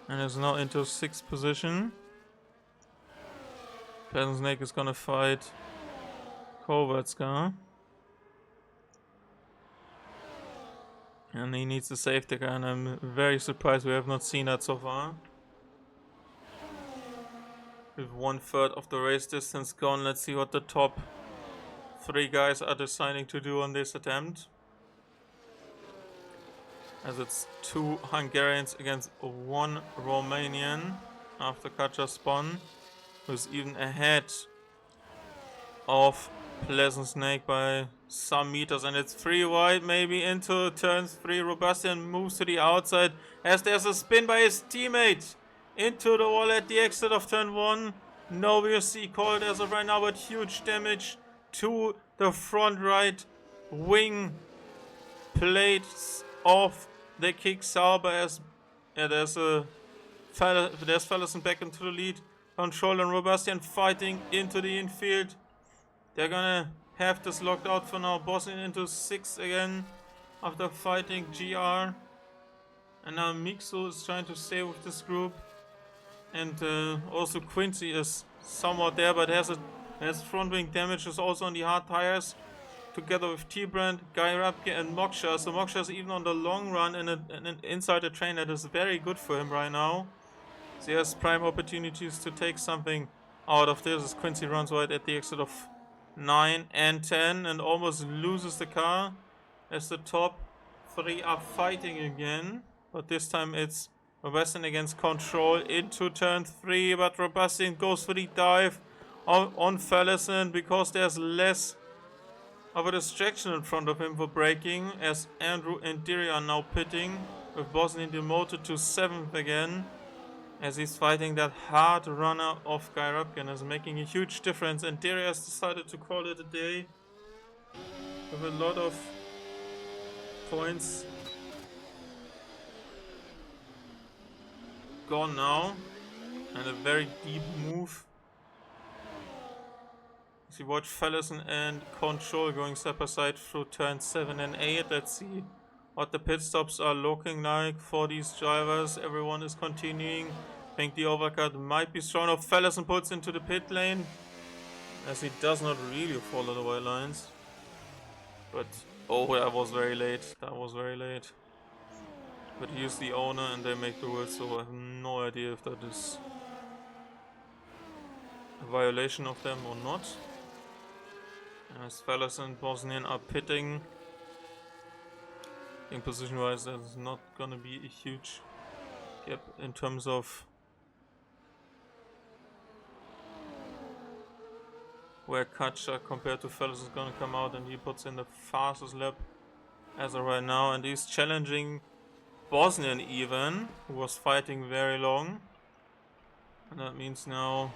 and is now into 6th position. Pleasant Snake is gonna fight Kovatska. And he needs a safety car, and I'm very surprised we have not seen that so far. With 1/3 of the race distance gone, let's see what the top 3 guys are deciding to do on this attempt. As it's 2 Hungarians against 1 Romanian after Katja spun, who's even ahead of Pleasant Snake by some meters, and it's 3 wide, maybe into turn 3. Robustian moves to the outside as there's a spin by his teammate into the wall at the exit of turn 1. No VOC called as of right now, but huge damage to the front right wing plates of the kick Sauber as there's Fallison back into the lead. Control and Robustian fighting into the infield. They're gonna have this locked out for now. Bosnian into 6th again after fighting GR. And now Mixo is trying to stay with this group. And also Quincy is somewhat there, but has front wing damage, is also on the hard tires. Together with T-Brand, Guy Rapke and Moksha. So Moksha is even on the long run and inside the train that is very good for him right now. So he has prime opportunities to take something out of this as Quincy runs wide at the exit of 9 and 10 and almost loses the car as the top 3 are fighting again, but this time it's Robustian against Control into turn 3, but Robustian goes for the dive on Fallison because there's less of a distraction in front of him for braking, as Andrew and Diri are now pitting, with Bosnian demoted to 7th again, as he's fighting that hard runner of Guy Rupkin, is making a huge difference, and Diri has decided to call it a day with a lot of points gone now, and a very deep move. As you watch Fallison and Control going side by side through turn 7 and 8. Let's see what the pit stops are looking like for these drivers. Everyone is continuing. I think the overcut might be strong enough. Fallison puts into the pit lane, as he does not really follow the white lines. But, oh, that was very late. That was very late. But he's the owner and they make the rules, so I have no idea if that is a violation of them or not. As Fellas and Bosnian are pitting. In position wise, there's not gonna be a huge gap in terms of where Kacha compared to Fellas is gonna come out, and he puts in the fastest lap as of right now, and he's challenging Bosnian even, who was fighting very long. And that means now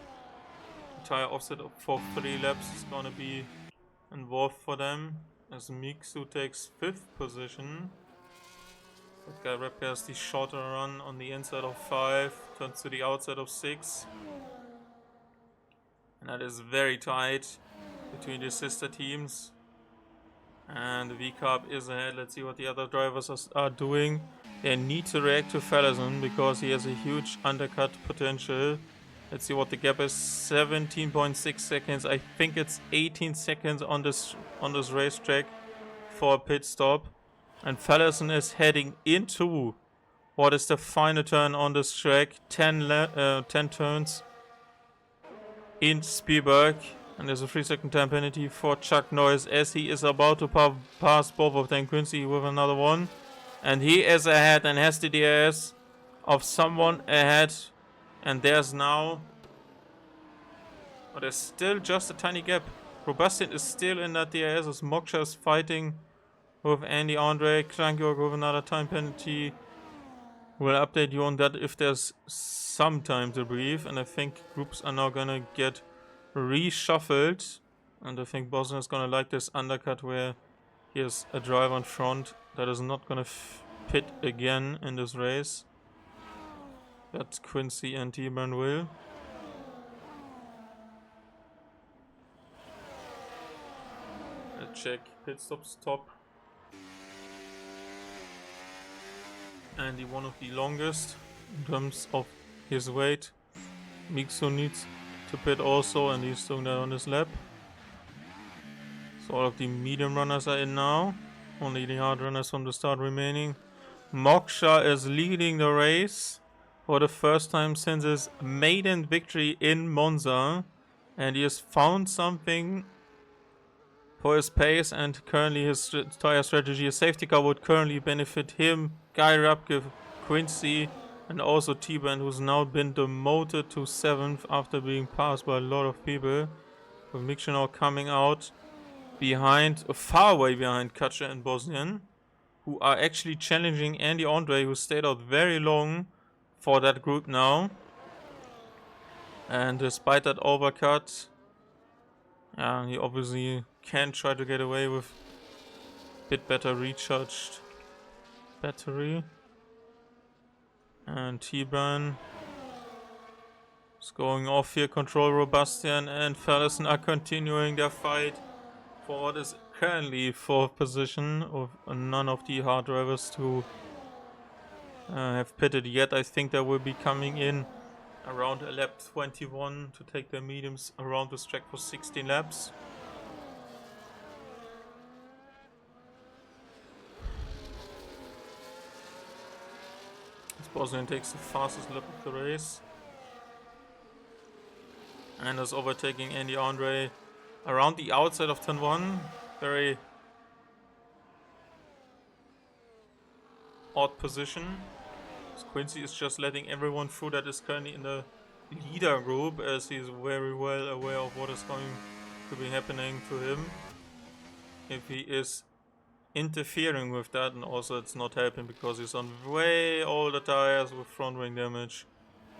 the tire offset for 3 laps is gonna be involved for them, as Miksu takes 5th position. That guy Repka has the shorter run on the inside of 5, turns to the outside of 6. And that is very tight between the sister teams. And the V-Carb is ahead. Let's see what the other drivers are doing. They need to react to Fallison because he has a huge undercut potential. Let's see what the gap is. 17.6 seconds. I think it's 18 seconds on this racetrack for a pit stop. And Fallison is heading into what is the final turn on this track. 10 turns in Spielberg. And there's a 3-second time penalty for Chuck Norris as he is about to pass both of them. Quincy with another one. And he is ahead and has the DRS of someone ahead. And there's now... but there's still just a tiny gap. Robustian is still in that DRS as Moksha is fighting with Andy Andre. Klankyorg with another time penalty. We'll update you on that if there's some time to breathe. And I think groups are now gonna get reshuffled. And I think Bosnian is gonna like this undercut where he has a driver in front that is not gonna pit again in this race. That's Quincy and T-Burn will. Let's check pit stops top. Andy, one of the longest in terms of his weight. Miksu needs to pit also, and he's doing that on his lap. So all of the medium runners are in now. Only the hard runners from the start remaining. Moksha is leading the race for the first time since his maiden victory in Monza. And he has found something for his pace, and currently his tire strategy. A safety car would currently benefit him, Guy Rapke, Quincy, and also T-Band, who's now been demoted to 7th after being passed by a lot of people. With Miksu now coming out behind, far away behind Kacha and Bosnian, who are actually challenging Andy Andre, who stayed out very long for that group now. And despite that overcut, he obviously can try to get away with a bit better recharged battery. And T-Burn is going off here. Control Robustian and Fallison are continuing their fight for what is currently 4th position of none of the hard drivers to have pitted yet. I think they will be coming in around lap 21 to take their mediums around this track for 16 laps. Bosnian takes the fastest lap of the race and is overtaking Andy Andre around the outside of turn 1. Very odd position. Quincy is just letting everyone through that is currently in the leader group, as he's very well aware of what is going to be happening to him if he is interfering with that, and also it's not helping because he's on way older tires with front wing damage.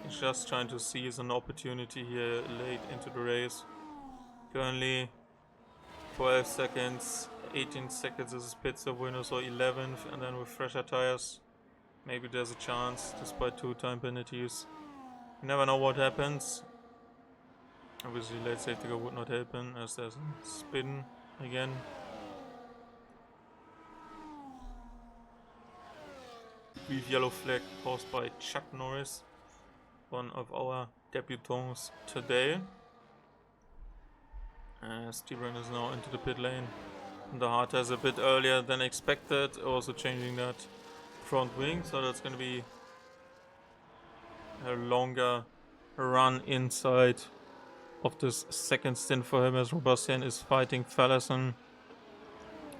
He's just trying to seize an opportunity here late into the race. Currently 12 seconds, 18 seconds is his pit stop winner, so 11th, and then with fresher tires maybe there's a chance despite 2 time penalties. You never know what happens. Obviously late safety car would not help him as there's a spin again. Brief yellow flag caused by Chuck Norris, one of our debutants today. Steven is now into the pit lane. The hard test a bit earlier than expected, also changing that front wing, so that's going to be a longer run inside of this second stint for him, as Robustian is fighting Fallerson.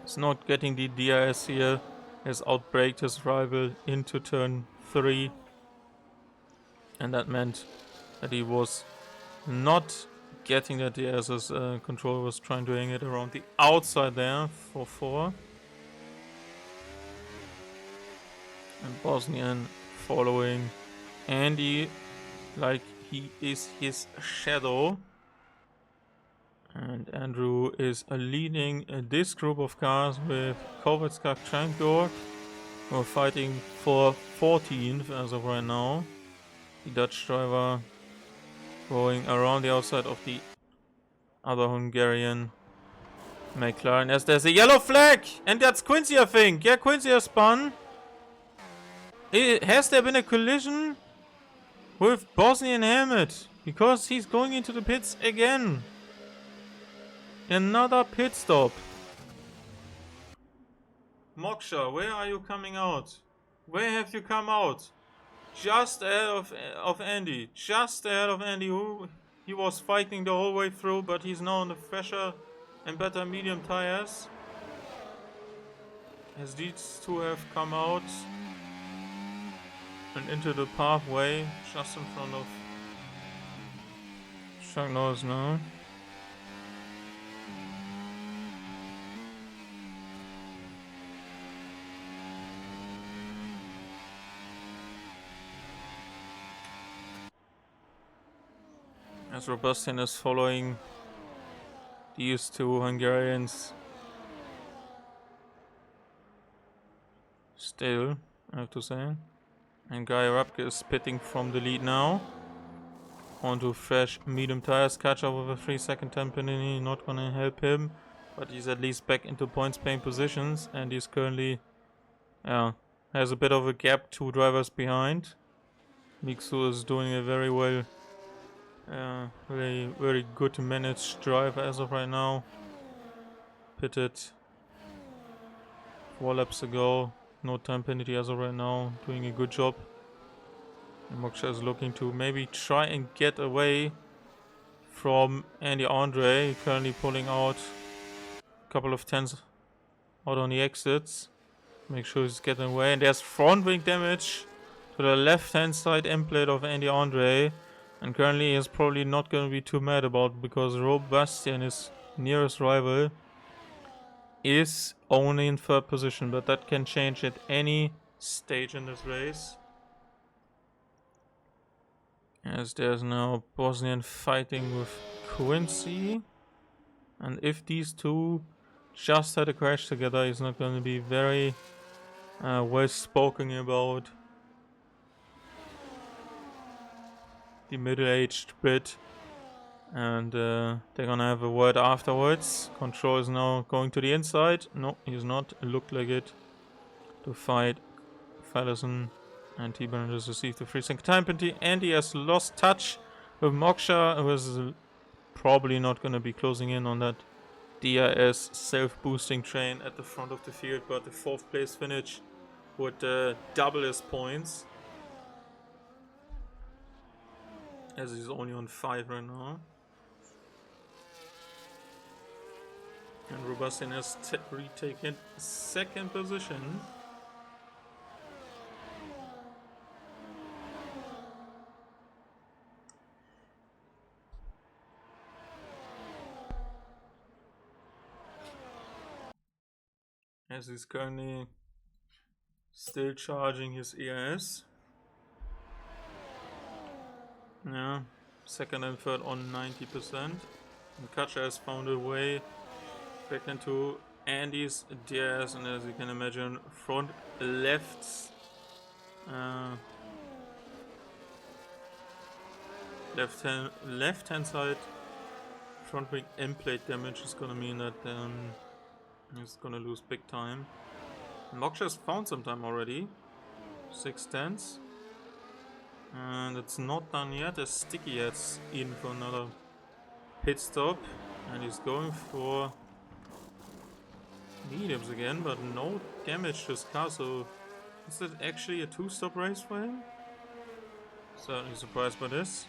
He's not getting the DRS here, has outbraked his rival into turn 3, and that meant that he was not getting the DRS as controller was trying to hang it around the outside there for 4. And Bosnian following Andy like he is his shadow. And Andrew is leading this group of cars with Kovacs, Chankor. We're fighting for 14th as of right now. The Dutch driver going around the outside of the other Hungarian McLaren, as there's a yellow flag! And that's Quincy, I think. Yeah, Quincy has spun. Has there been a collision with Bosnian helmet? Because he's going into the pits again. Another pit stop. Moksha, where are you coming out? Where have you come out? Just ahead of Andy. Just ahead of Andy, who he was fighting the whole way through, but he's now on the fresher and better medium tires. As these two have come out and into the pathway, just in front of Chuck Norris now. As Robustian is following these two Hungarians still, I have to say. And Guy Rapke is spitting from the lead now. Onto fresh medium tires, catch up with a 3-second time penalty, not gonna help him. But he's at least back into points paying positions, and he's currently, has a bit of a gap, 2 drivers behind. Miksu is doing a very well, very good managed driver as of right now. Pitted 4 laps ago, no time penalty as of right now, doing a good job. And Moksha is looking to maybe try and get away from Andy Andre, currently pulling out a couple of tenths out on the exits. Make sure he's getting away, and there's front wing damage to the left hand side end plate of Andy Andre, and currently he's probably not going to be too mad about it, because Rob Bastian, his nearest rival, is only in 3rd position, but that can change at any stage in this race. As there's now Bosnian fighting with Quincy, and if these two just had a crash together, he's not going to be very well spoken about the middle-aged Brit, and they're gonna have a word afterwards. Control is now going to the inside. No, he's not. It looked like it, to fight Fallerson. And T-Burn has received a 3-second time penalty, and he has lost touch with Moksha, who is probably not going to be closing in on that DRS self-boosting train at the front of the field, but the 4th place finish would double his points, as he's only on 5 right now. And Robustian has retaken 2nd position. as he's currently still charging his EIS. Yeah, second and third on 90%. And Kacha has found a way back into Andy's DRS, and as you can imagine, front left hand side front wing end plate damage is gonna mean that he's gonna lose big time. Moksha has found some time already. 6/10. And it's not done yet, as Sticky heads in for another pit stop. And he's going for mediums again, but no damage to his car, so is that actually a 2-stop race for him? Certainly surprised by this.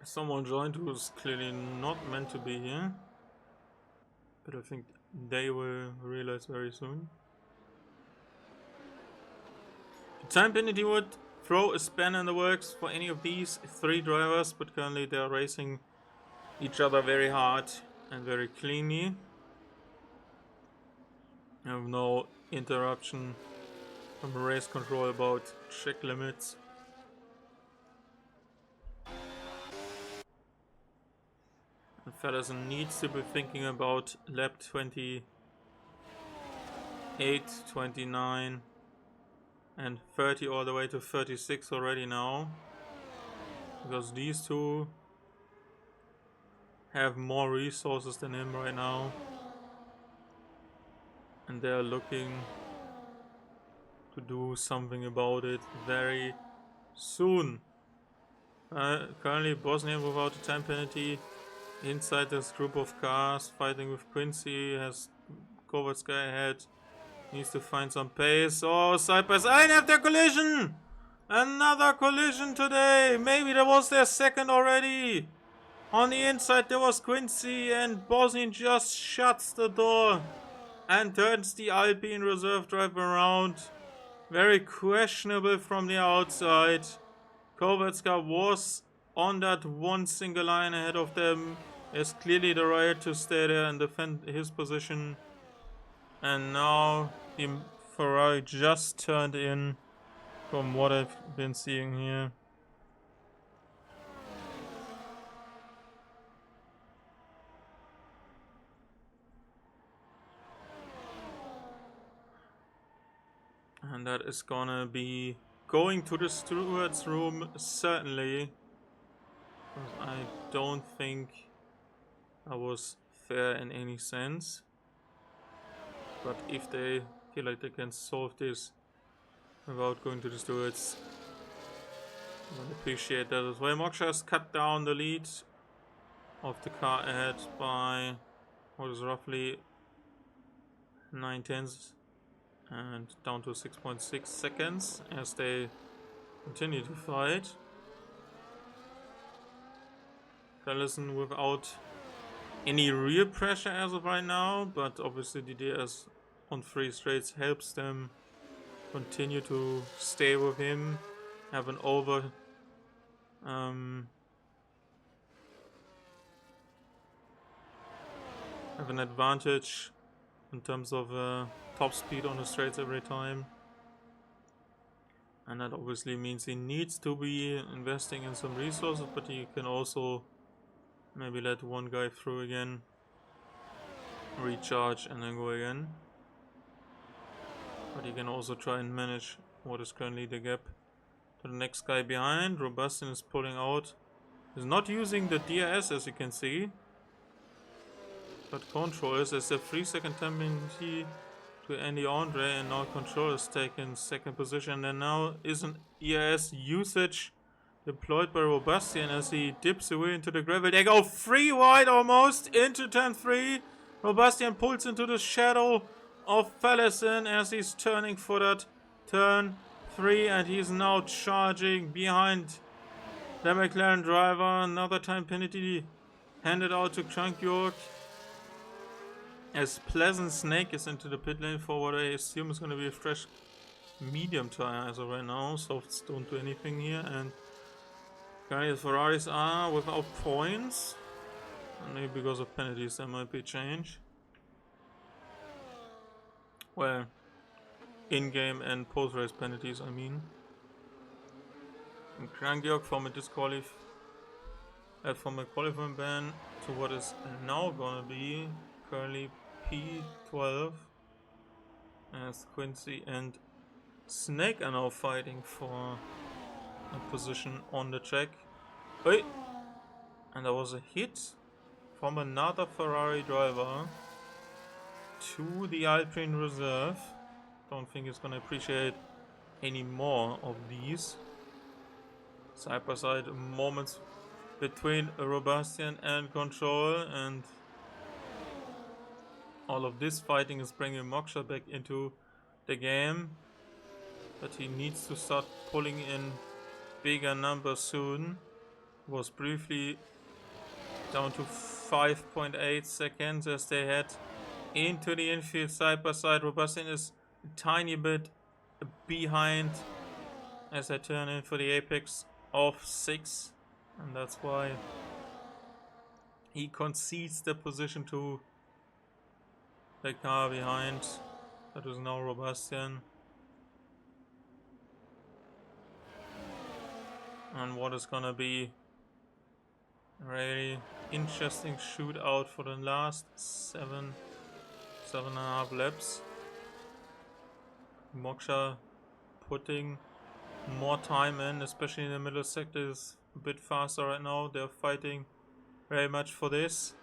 Someone joined who is clearly not meant to be here, but I think they will realize very soon. The time penalty would throw a spanner in the works for any of these 3 drivers, but currently they are racing each other very hard and very cleanly. I have no interruption from race control about check limits. And Feddersen needs to be thinking about lap 28, 29 and 30 all the way to 36 already now. Because these two have more resources than him right now. And they are looking to do something about it very soon. Currently Bosnian without a time penalty. Inside this group of cars, fighting with Quincy, has Kovalska ahead. Needs to find some pace. Oh, side by side after collision! Another collision today! Maybe that was their second already! On the inside there was Quincy, and Bosnian just shuts the door and turns the Alpine reserve driver around. Very questionable from the outside. Kovalska was on that one single line ahead of them. Is clearly the right to stay there and defend his position. And now the Ferrari just turned in, from what I've been seeing here. And that is gonna be going to the steward's room, certainly. I don't think that was fair in any sense. But if they feel like they can solve this without going to the stewards, I would appreciate that as well. Moksha has cut down the lead of the car ahead by what is roughly 9/10 and down to 6.6 seconds as they continue to fight. Fellison without any real pressure as of right now, but obviously the DRS on 3 straights helps them continue to stay with him, have an have an advantage in terms of top speed on the straights every time. And that obviously means he needs to be investing in some resources, but he can also maybe let one guy through again, recharge and then go again. But he can also try and manage what is currently the gap to the next guy behind. Robustin is pulling out. He's not using the DRS as you can see, but controls as a 3-second time penalty to Andy Andre, and now control has taken second position. And now is an ERS usage deployed by Robustian as he dips away into the gravel. They go 3 wide almost into turn 3. Robustian pulls into the shadow of Fallison as he's turning for that turn 3, and he's now charging behind the McLaren driver. Another time penalty handed out to Crank York as Pleasant Snake is into the pit lane for what I assume is going to be a fresh medium tire as of right now. Softs don't do anything here, and currently the Ferraris are without points. And maybe because of penalties there might be a change. Well, in-game and post-race penalties, I mean. And Krangjörg from a qualifying ban to what is now gonna be currently P12, as Quincy and Snake are now fighting for a position on the track. Wait! And there was a hit from another Ferrari driver to the Alpine reserve. Don't think it's gonna appreciate any more of these side by side moments between Robastian and Control, and all of this fighting is bringing Moksha back into the game, but he needs to start pulling in bigger numbers soon. Was briefly down to 5.8 seconds as they head into the infield side by side. Robastian is a tiny bit behind as I turn in for the apex of 6, and that's why he concedes the position to the car behind. That is now Robastian. And what is gonna be a really interesting shootout for the last 7.5 laps. Moksha putting more time in, especially in the middle sector, is a bit faster right now. They're fighting very much for this.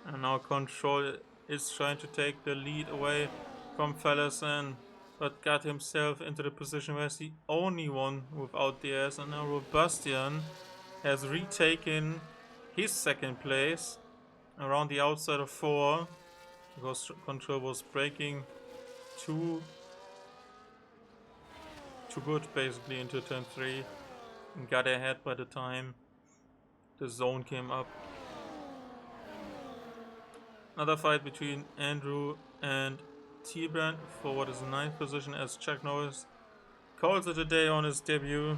And now Control is trying to take the lead away from Fallison, but got himself into the position where he's the only one without DS. And now Robastian has retaken his second place around the outside of 4, because Control was braking too good basically into turn 3 and got ahead by the time the zone came up. Another fight between Andrew and T-Brand for what is the 9th position as Chuck Norris calls it a day on his debut.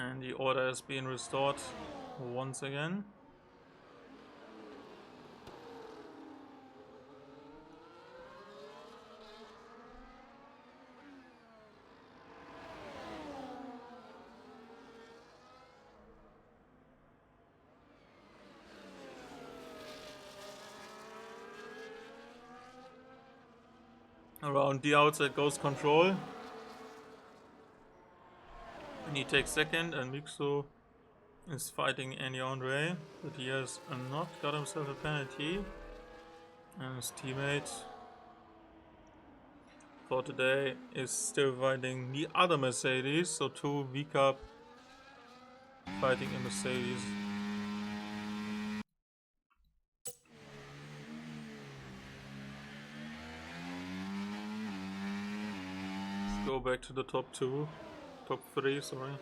And the order is being restored once again. Around the outside goes Control. And he takes second, and Mixo is fighting Andy Andre, but he has not got himself a penalty. And his teammate for today is still fighting the other Mercedes, so 2 V-Cup fighting a Mercedes. Let's go back to the top 3, sorry.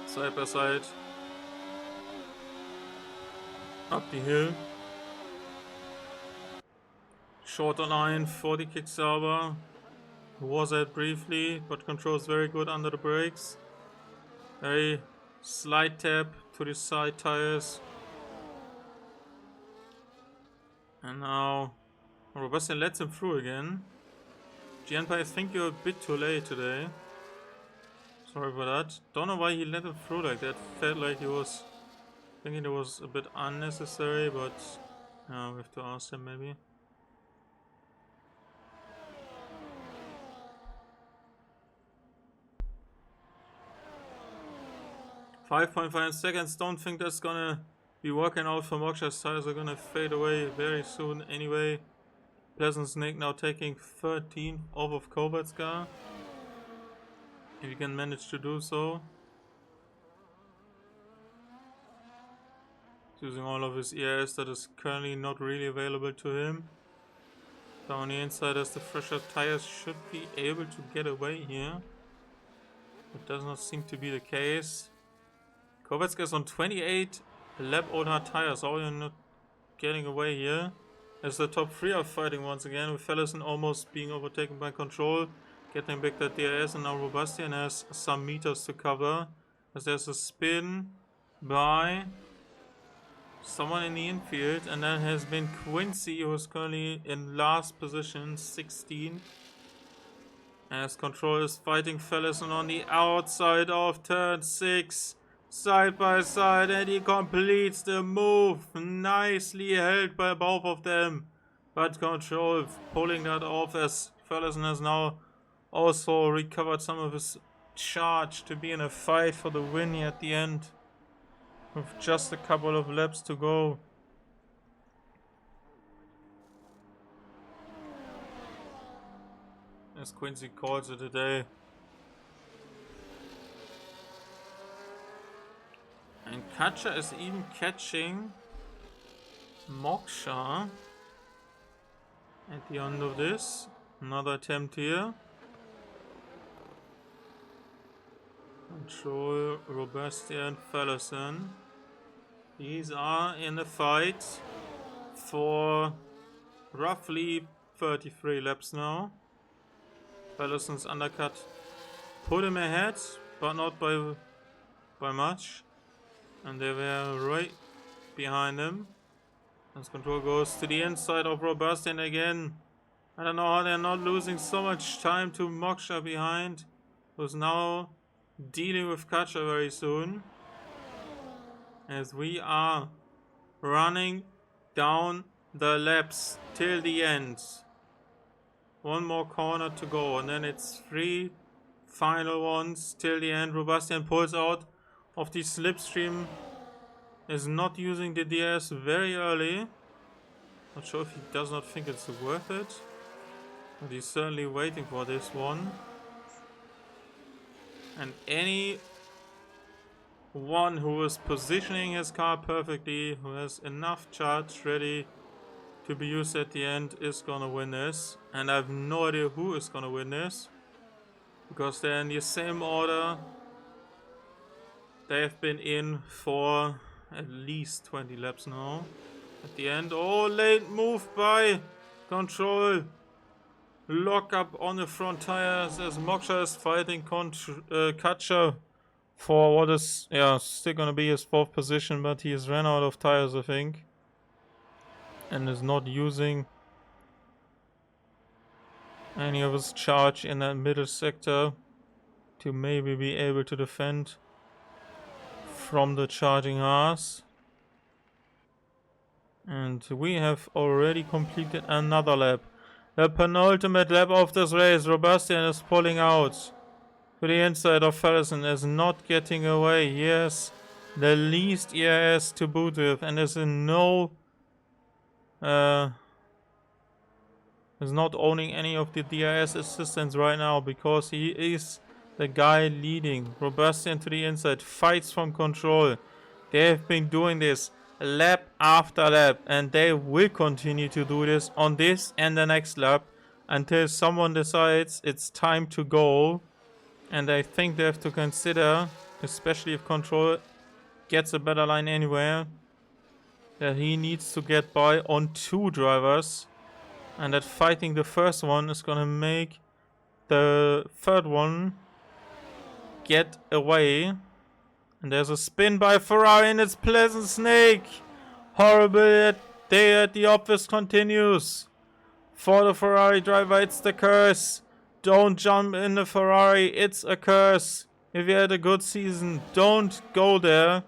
Side by side. Up the hill. Shorter line for the Kicksauber. Was out briefly, but controls very good under the brakes. Very slight tap to the side tires. And now Robastian lets him through again. Gianpa, I think you're a bit too late today. Sorry for that. Don't know why he let him through like that. Felt like he was thinking it was a bit unnecessary, but we have to ask him maybe. 5.5 seconds. Don't think that's gonna be working out for Moksha's tires. Are gonna fade away very soon anyway. Pleasant Snake now taking 13th off of Kovatska. If he can manage to do so. Using all of his ERS that is currently not really available to him. Down the inside as the fresher tires should be able to get away here. It does not seem to be the case. Kovatska is on 28 lap old hard tires. How are you not getting away here? As the top 3 are fighting once again, with Fellison almost being overtaken by Control. Getting back that DRS, and now Robustian has some meters to cover. As there's a spin by someone in the infield, and that has been Quincy, who is currently in last position, 16. As Control is fighting Fellison on the outside of turn 6. Side by side, and he completes the move. Nicely held by both of them. But Control pulling that off, as Fellison has now also recovered some of his charge to be in a fight for the win at the end. With just a couple of laps to go. As Quincy calls it a day. And Katja is even catching Moksha at the end of this. Another attempt here. Control, Robustian, Fellison. These are in a fight for roughly 33 laps now. Fellison's undercut put him ahead, but not by much. And they were right behind him. As Control goes to the inside of Robustian again. I don't know how they're not losing so much time to Moksha behind, who's now dealing with Katja very soon. As we are running down the laps till the end. One more corner to go, and then it's 3 final ones till the end. Robustian pulls out of the slipstream, is not using the DS very early. Not sure if he does not think it's worth it, but he's certainly waiting for this one. And any one who is positioning his car perfectly, who has enough charge ready to be used at the end, is gonna win this. And I have no idea who is gonna win this, because they're in the same order. They have been in for at least 20 laps now. At the end, oh, late move by Control. Lock up on the front tires as Moksha is fighting Katja for what is still gonna be his 4th position, but he has ran out of tires, I think, and is not using any of his charge in that middle sector to maybe be able to defend from the charging Haas. And we have already completed another lap. The penultimate lap of this race. Robustian is pulling out to the inside of Fellison, is not getting away. He has the least ERS to boot with, and is in no is not owning any of the DRS assistance right now, because he is the guy leading. Robustian to the inside, fights from Control. They have been doing this lap after lap, and they will continue to do this on this and the next lap until someone decides it's time to go. And I think they have to consider, especially if Control gets a better line anywhere, that he needs to get by on 2 drivers, and that fighting the first one is gonna make the third one get away. And there's a spin by Ferrari, and it's Pleasant Snake. Horrible day at the office continues. For the Ferrari driver, it's the curse. Don't jump in the Ferrari, it's a curse. If you had a good season, don't go there.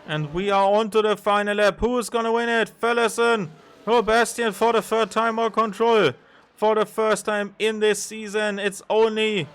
And we are on to the final lap. Who is gonna win it? Fellison, Robustian for the 3rd time, or Control for the first time in this season. It's only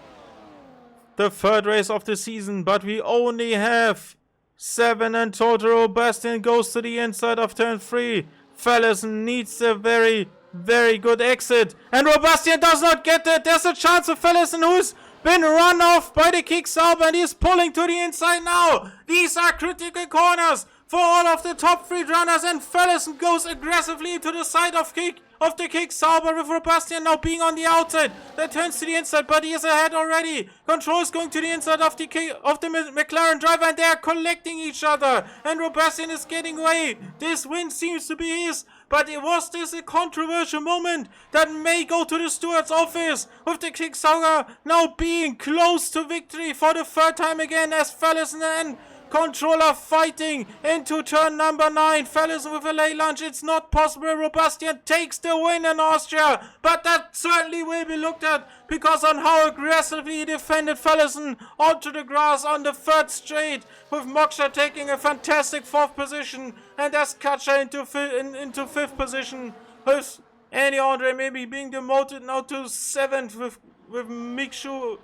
the third race of the season, but we only have 7 in total. Bastian goes to the inside of turn 3. Fallison needs a very, very good exit. And Robastian does not get it. There's a chance of Fallison, who's been run off by the kick Sauber, and he's pulling to the inside now. These are critical corners for all of the top 3 runners, and Fallison goes aggressively to the side of the kick Sauber, with Robastian now being on the outside. That turns to the inside, but he is ahead already. Control is going to the inside of the McLaren driver, and they are collecting each other. And Robastian is getting away. This win seems to be his. But was this a controversial moment that may go to the steward's office, with the kick Sauber now being close to victory for the 3rd time again, as Fallison and Controller fighting into turn number 9. Fallison with a late lunge. It's not possible. Robastian takes the win in Austria, but that certainly will be looked at because on how aggressively he defended Fallison onto the grass on the 3rd straight, with Moksha taking a fantastic 4th position and Eskacha into 5th position, with Andy Andre maybe being demoted now to 7th, with Mikshu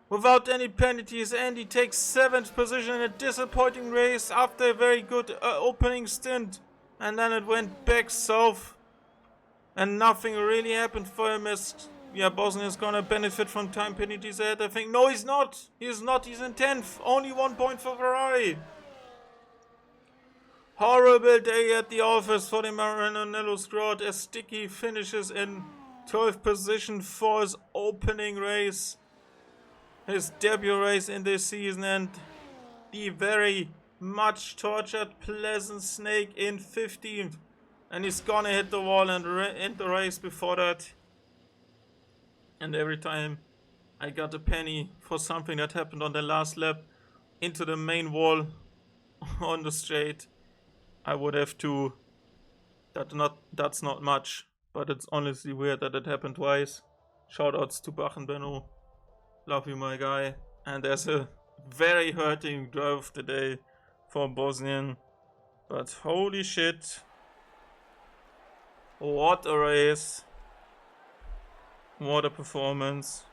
without any penalties. Andy takes 7th position in a disappointing race after a very good opening stint, and then it went back south and nothing really happened for him, as Bosnia is gonna benefit from time penalties ahead, I think. No, he's not. He's in 10th. Only 1 point for Ferrari. Horrible day at the office for the Maranello squad, as Sticky finishes in 12th position for his opening race. His debut race in this season, and the very much tortured Pleasant Snake in 15th. And he's gonna hit the wall and end the race before that. And every time I got a penny for something that happened on the last lap into the main wall on the straight, I would have to. That's not much, but it's honestly weird that it happened twice. Shoutouts to Bach and Benno. Love you, my guy. And there's a very hurting drive today for Bosnian. But holy shit. What a race. What a performance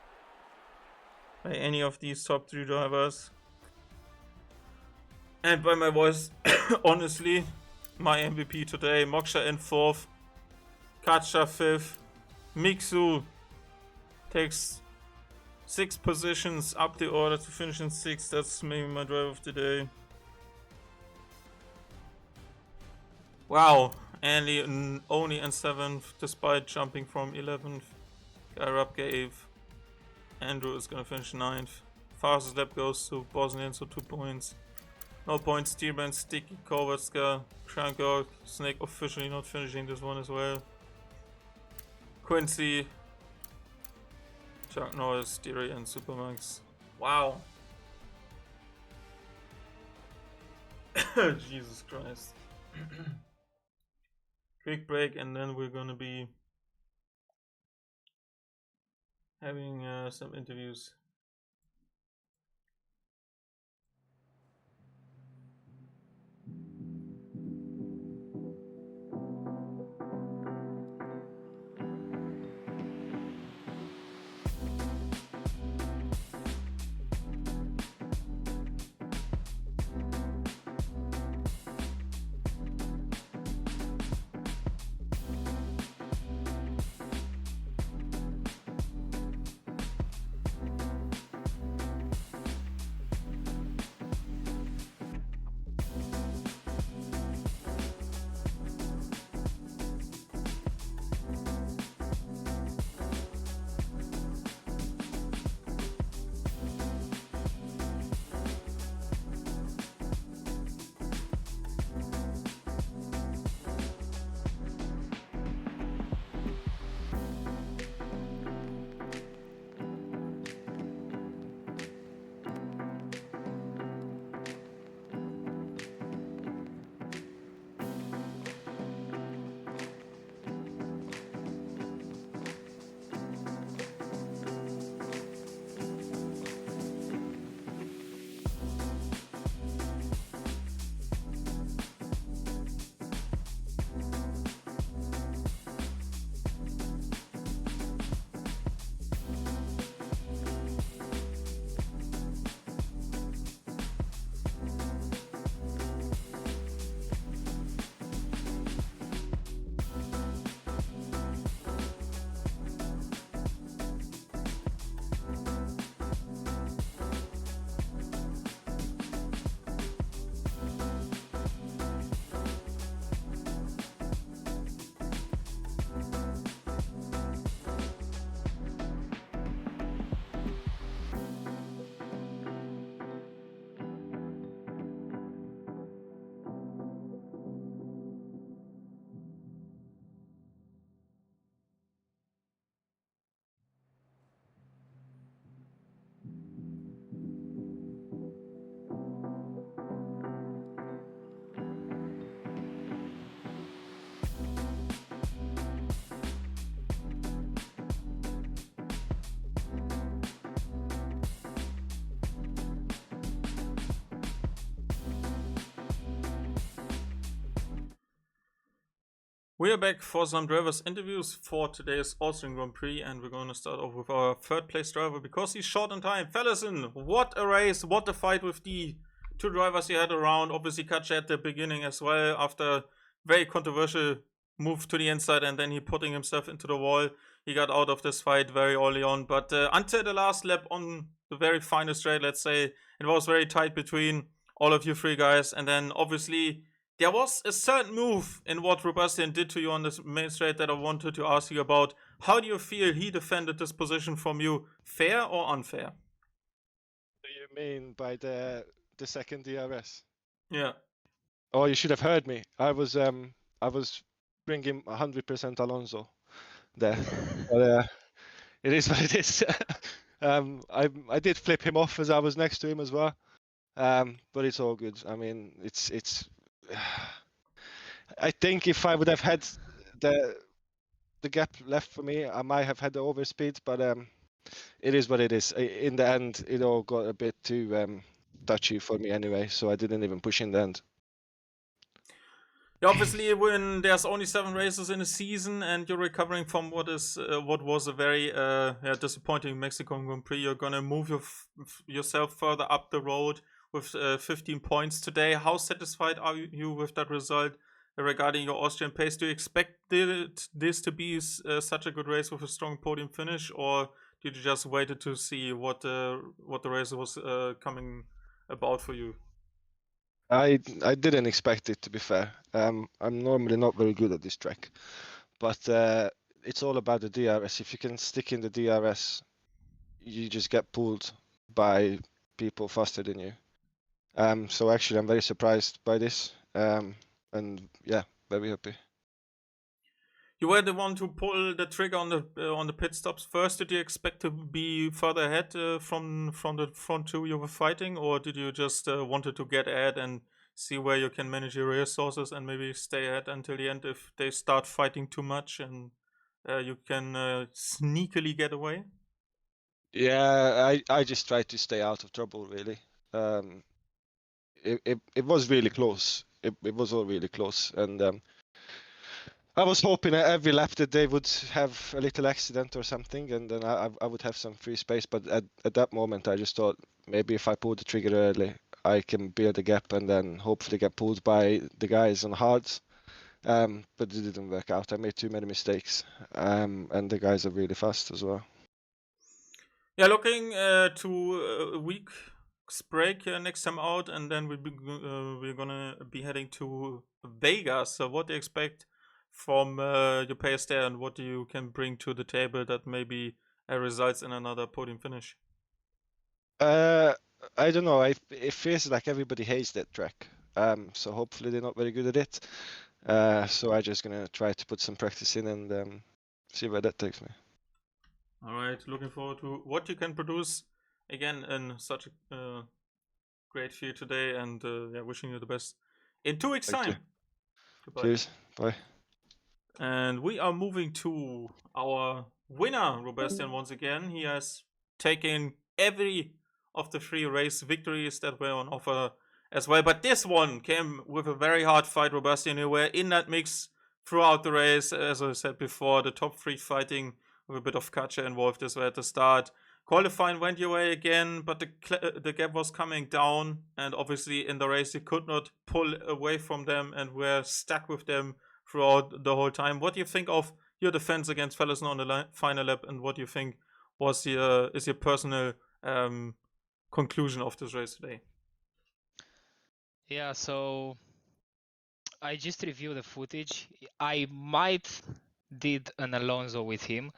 by any of these top 3 drivers. And by my voice, honestly, my MVP today. Moksha in 4th. Katja 5th. Miksu takes 6 positions up the order to finish in 6th. That's maybe my drive of the day. Wow, Andy only in 7th despite jumping from 11th. Garab gave. Andrew is gonna finish 9th. Fastest lap goes to Bosnian, so 2 points. No points, Steelman, Sticky, Kovatska, Krankog, Snake officially not finishing this one as well. Quincy, Chuck Norris, Deary, and Supermax. Wow. Jesus Christ. Quick break, and then we're gonna be having some interviews. We are back for some drivers' interviews for today's Austrian Grand Prix, and we're going to start off with our third place driver because he's short on time. Fellison, what a race, what a fight with the two drivers he had around. Obviously, Katja at the beginning as well, after very controversial move to the inside, and then he putting himself into the wall. He got out of this fight very early on, but until the last lap on the very final straight, let's say, it was very tight between all of you three guys, and then obviously there was a certain move in what Robastian did to you on this main straight that I wanted to ask you about. How do you feel he defended this position from you? Fair or unfair? Do you mean by the second DRS? Yeah. Oh, you should have heard me. I was bringing 100% Alonso there. But it is what it is. I did flip him off as I was next to him as well. But it's all good. I mean, it's. I think if I would have had the gap left for me, I might have had the overspeed. But it is what it is. In the end, it all got a bit too touchy for me anyway, so I didn't even push in the end. Yeah, obviously, when there's only 7 races in a season and you're recovering from what was a very disappointing Mexican Grand Prix, you're gonna move yourself further up the road with 15 points today. How satisfied are you with that result regarding your Austrian pace? Do you expect this to be such a good race with a strong podium finish, or did you just wait to see what the race was coming about for you? I didn't expect it, to be fair. I'm normally not very good at this track, but it's all about the DRS. If you can stick in the DRS, you just get pulled by people faster than you. So actually, I'm very surprised by this, and yeah, very happy. You were the one to pull the trigger on the pit stops first. Did you expect to be further ahead from the front two you were fighting, or did you just wanted to get ahead and see where you can manage your resources and maybe stay ahead until the end if they start fighting too much and you can sneakily get away? Yeah, I just tried to stay out of trouble, really. It was really close. It was all really close, and I was hoping at every lap that they would have a little accident or something, and then I would have some free space. But at that moment, I just thought maybe if I pull the trigger early, I can build a gap and then hopefully get pulled by the guys on hards. But it didn't work out. I made too many mistakes, and the guys are really fast as well. Yeah, looking to a week's break next time out, and then we're gonna be heading to Vegas. So, what do you expect from your pace there, and what you can bring to the table that maybe results in another podium finish? I don't know. It feels like everybody hates that track. So hopefully they're not very good at it. So I'm just gonna try to put some practice in and see where that takes me. All right, looking forward to what you can produce again in such a great field today, and yeah, wishing you the best in 2 weeks' Thank you. time. Goodbye. Cheers. Bye. And we are moving to our winner, Robastian, once again. He has taken every of the 3 race victories that were on offer as well. But this one came with a very hard fight, Robastian. You were in that mix throughout the race. As I said before, the top 3 fighting with a bit of Katja involved as well at the start. Qualifying went your way again, but the gap was coming down. And obviously in the race, you could not pull away from them and were stuck with them throughout the whole time. What do you think of your defense against Fellison on the final lap, and what do you think was your personal conclusion of this race today? Yeah, so I just reviewed the footage. I might did an Alonso with him.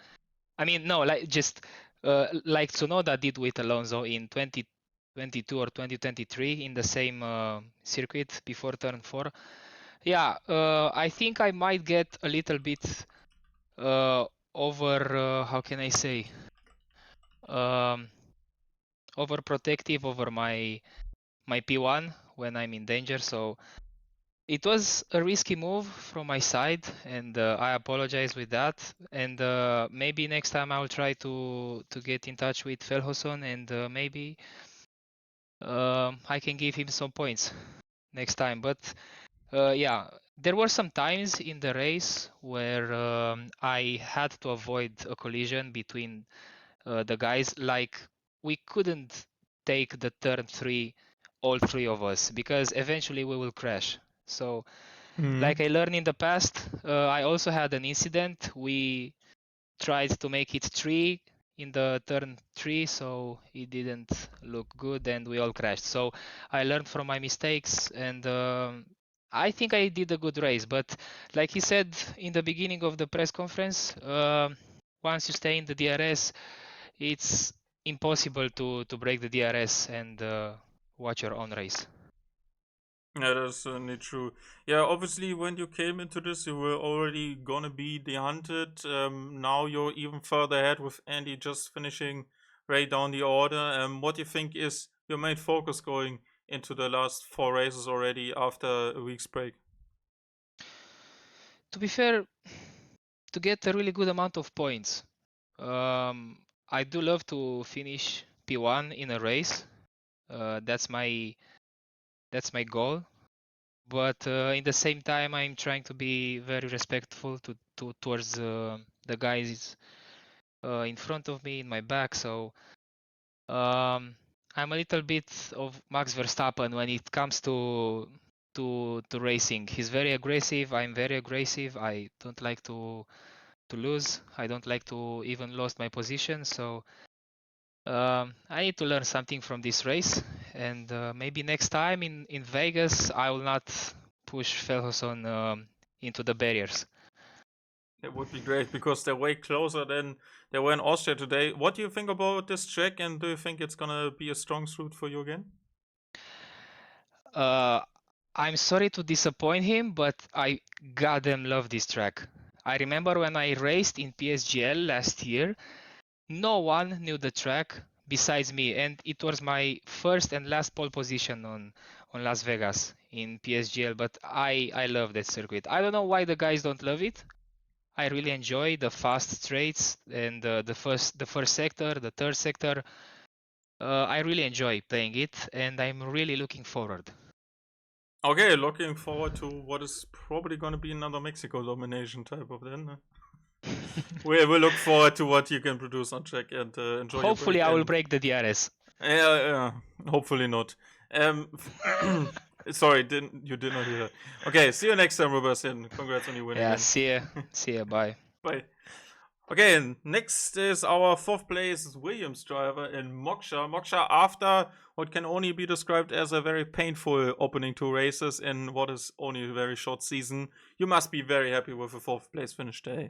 I mean, no, like just like Tsunoda did with Alonso in 2022 or 2023 in the same circuit before turn 4. Yeah, I think I might get a little bit over, how can I say, overprotective over my P1 when I'm in danger. So it was a risky move from my side, and I apologize with that. And maybe next time I'll try to get in touch with Felhoson, and maybe I can give him some points next time. But Yeah, there were some times in the race where I had to avoid a collision between the guys. Like we couldn't take the turn 3, all three of us, because eventually we will crash. So, like I learned in the past, I also had an incident. We tried to make it 3 in the turn 3, so it didn't look good and we all crashed. So I learned from my mistakes, and I think I did a good race. But like he said in the beginning of the press conference, once you stay in the DRS, it's impossible to break the DRS and watch your own race. Yeah, that's certainly true. Yeah, obviously, when you came into this, you were already gonna be the hunted. Now you're even further ahead with Andy just finishing right down the order. What do you think is your main focus going into the last 4 races already after a week's break? To be fair, to get a really good amount of points. I do love to finish P1 in a race. That's my goal. But in the same time, I'm trying to be very respectful towards the guys in front of me, in my back. So I'm a little bit of Max Verstappen when it comes to racing. He's very aggressive. I'm very aggressive. I don't like to lose. I don't like to even lost my position. So I need to learn something from this race, and maybe next time in Vegas I will not push Felhausen into the barriers. That would be great because they're way closer than they were in Austria today. What do you think about this track, and do you think it's gonna be a strong suit for you again? I'm sorry to disappoint him, but I goddamn love this track. I remember when I raced in PSGL last year, no one knew the track besides me, and it was my first and last pole position on Las Vegas in PSGL. But I love that circuit. I don't know why the guys don't love it. I really enjoy the fast straights and the first sector, the third sector. I really enjoy playing it, and I'm really looking forward. Okay, looking forward to what is probably going to be another Mexico domination type of then. We will look forward to what you can produce on track and enjoy your break. Hopefully, I will And break the DRS. yeah, hopefully not. Um, sorry, you did not hear that. Okay, see you next time, Robertson. Congrats on your win Yeah, again. see ya. See ya. Bye. Bye. Okay, and next is our fourth place Williams driver in Moksha. Moksha, after what can only be described as a very painful opening 2 races in what is only a very short season, you must be very happy with a fourth place finish today.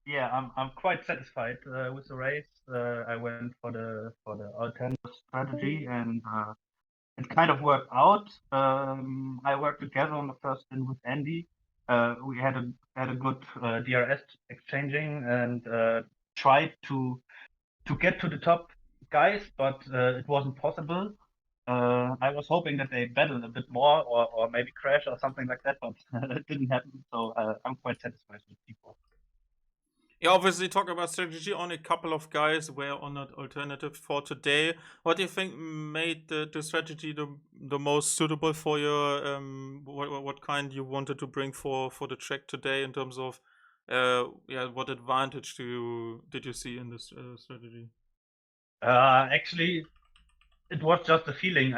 Yeah, I'm quite satisfied with the race. I went for the alternative strategy, and it kind of worked out. I worked together on the first stint with Andy. We had a good DRS exchanging and tried to get to the top guys, but it wasn't possible. I was hoping that they battle a bit more or maybe crash or something like that, but it didn't happen. So I'm quite satisfied with people. You obviously talk about strategy. Only a couple of guys were on that alternative for today. What do you think made the strategy the most suitable for your what kind you wanted to bring for the track today in terms of what advantage did you see in this strategy? Actually, it was just a feeling.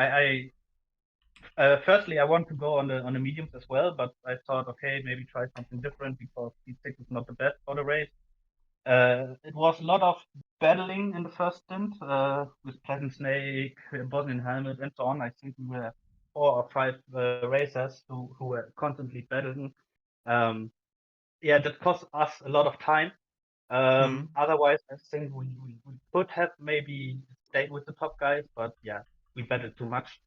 Firstly, I want to go on the mediums as well, but I thought, okay, maybe try something different because P6 is not the best for the race. It was a lot of battling in the first stint with Pleasant Snake, Bosnian Helmet, and so on. I think we were 4 or 5 racers who were constantly battling. Yeah, that cost us a lot of time. Otherwise, I think we could have maybe stayed with the top guys, but yeah, we battled too much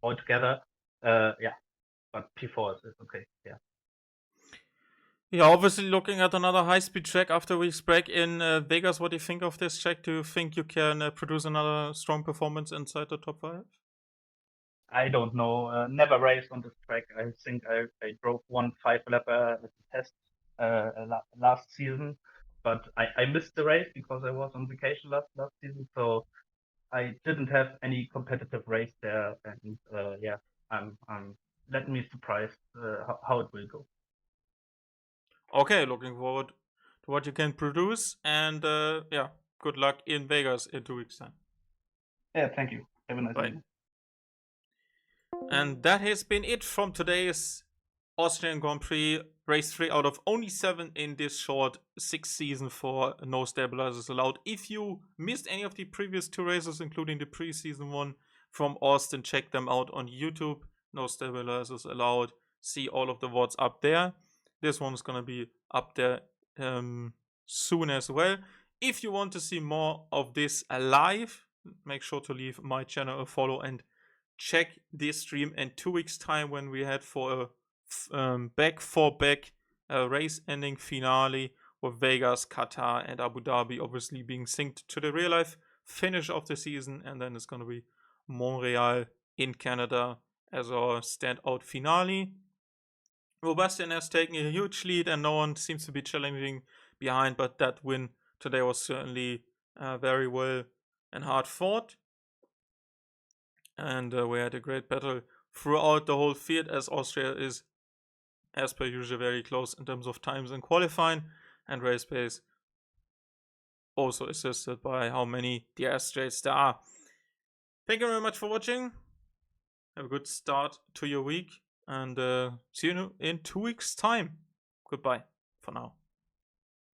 altogether. Yeah, but P4 is okay. Yeah. Yeah, obviously looking at another high-speed track after week's break in Vegas. What do you think of this track? Do you think you can produce another strong performance inside the top 5? I don't know. Never raced on this track. I think I drove one 5-lapper at the test last season, but I missed the race because I was on vacation last season, so I didn't have any competitive race there. And yeah, I'm let me surprise how it will go. Okay, looking forward to what you can produce, and yeah, good luck in Vegas in 2 weeks' time. Yeah, thank you. Have a nice Bye. evening. And that has been it from today's Austrian Grand Prix. Race 3 out of only 7 in this short 6 season for No Stabilizers Allowed. If you missed any of the previous 2 races, including the preseason one from Austin, check them out on YouTube. No Stabilizers Allowed. See all of the VODs up there. This one's gonna be up there soon as well. If you want to see more of this live, make sure to leave my channel a follow and check this stream in 2 weeks' time when we head for a back-for-back race ending finale with Vegas, Qatar, and Abu Dhabi obviously being synced to the real life finish of the season, and then it's going to be Montreal in Canada as our standout finale. Robastian has taken a huge lead and no one seems to be challenging behind, but that win today was certainly very well and hard fought. And we had a great battle throughout the whole field, as Austria is, as per usual, very close in terms of times and qualifying, and race pace also assisted by how many DS straights there are. Thank you very much for watching. Have a good start to your week, and see you in 2 weeks' time. Goodbye for now.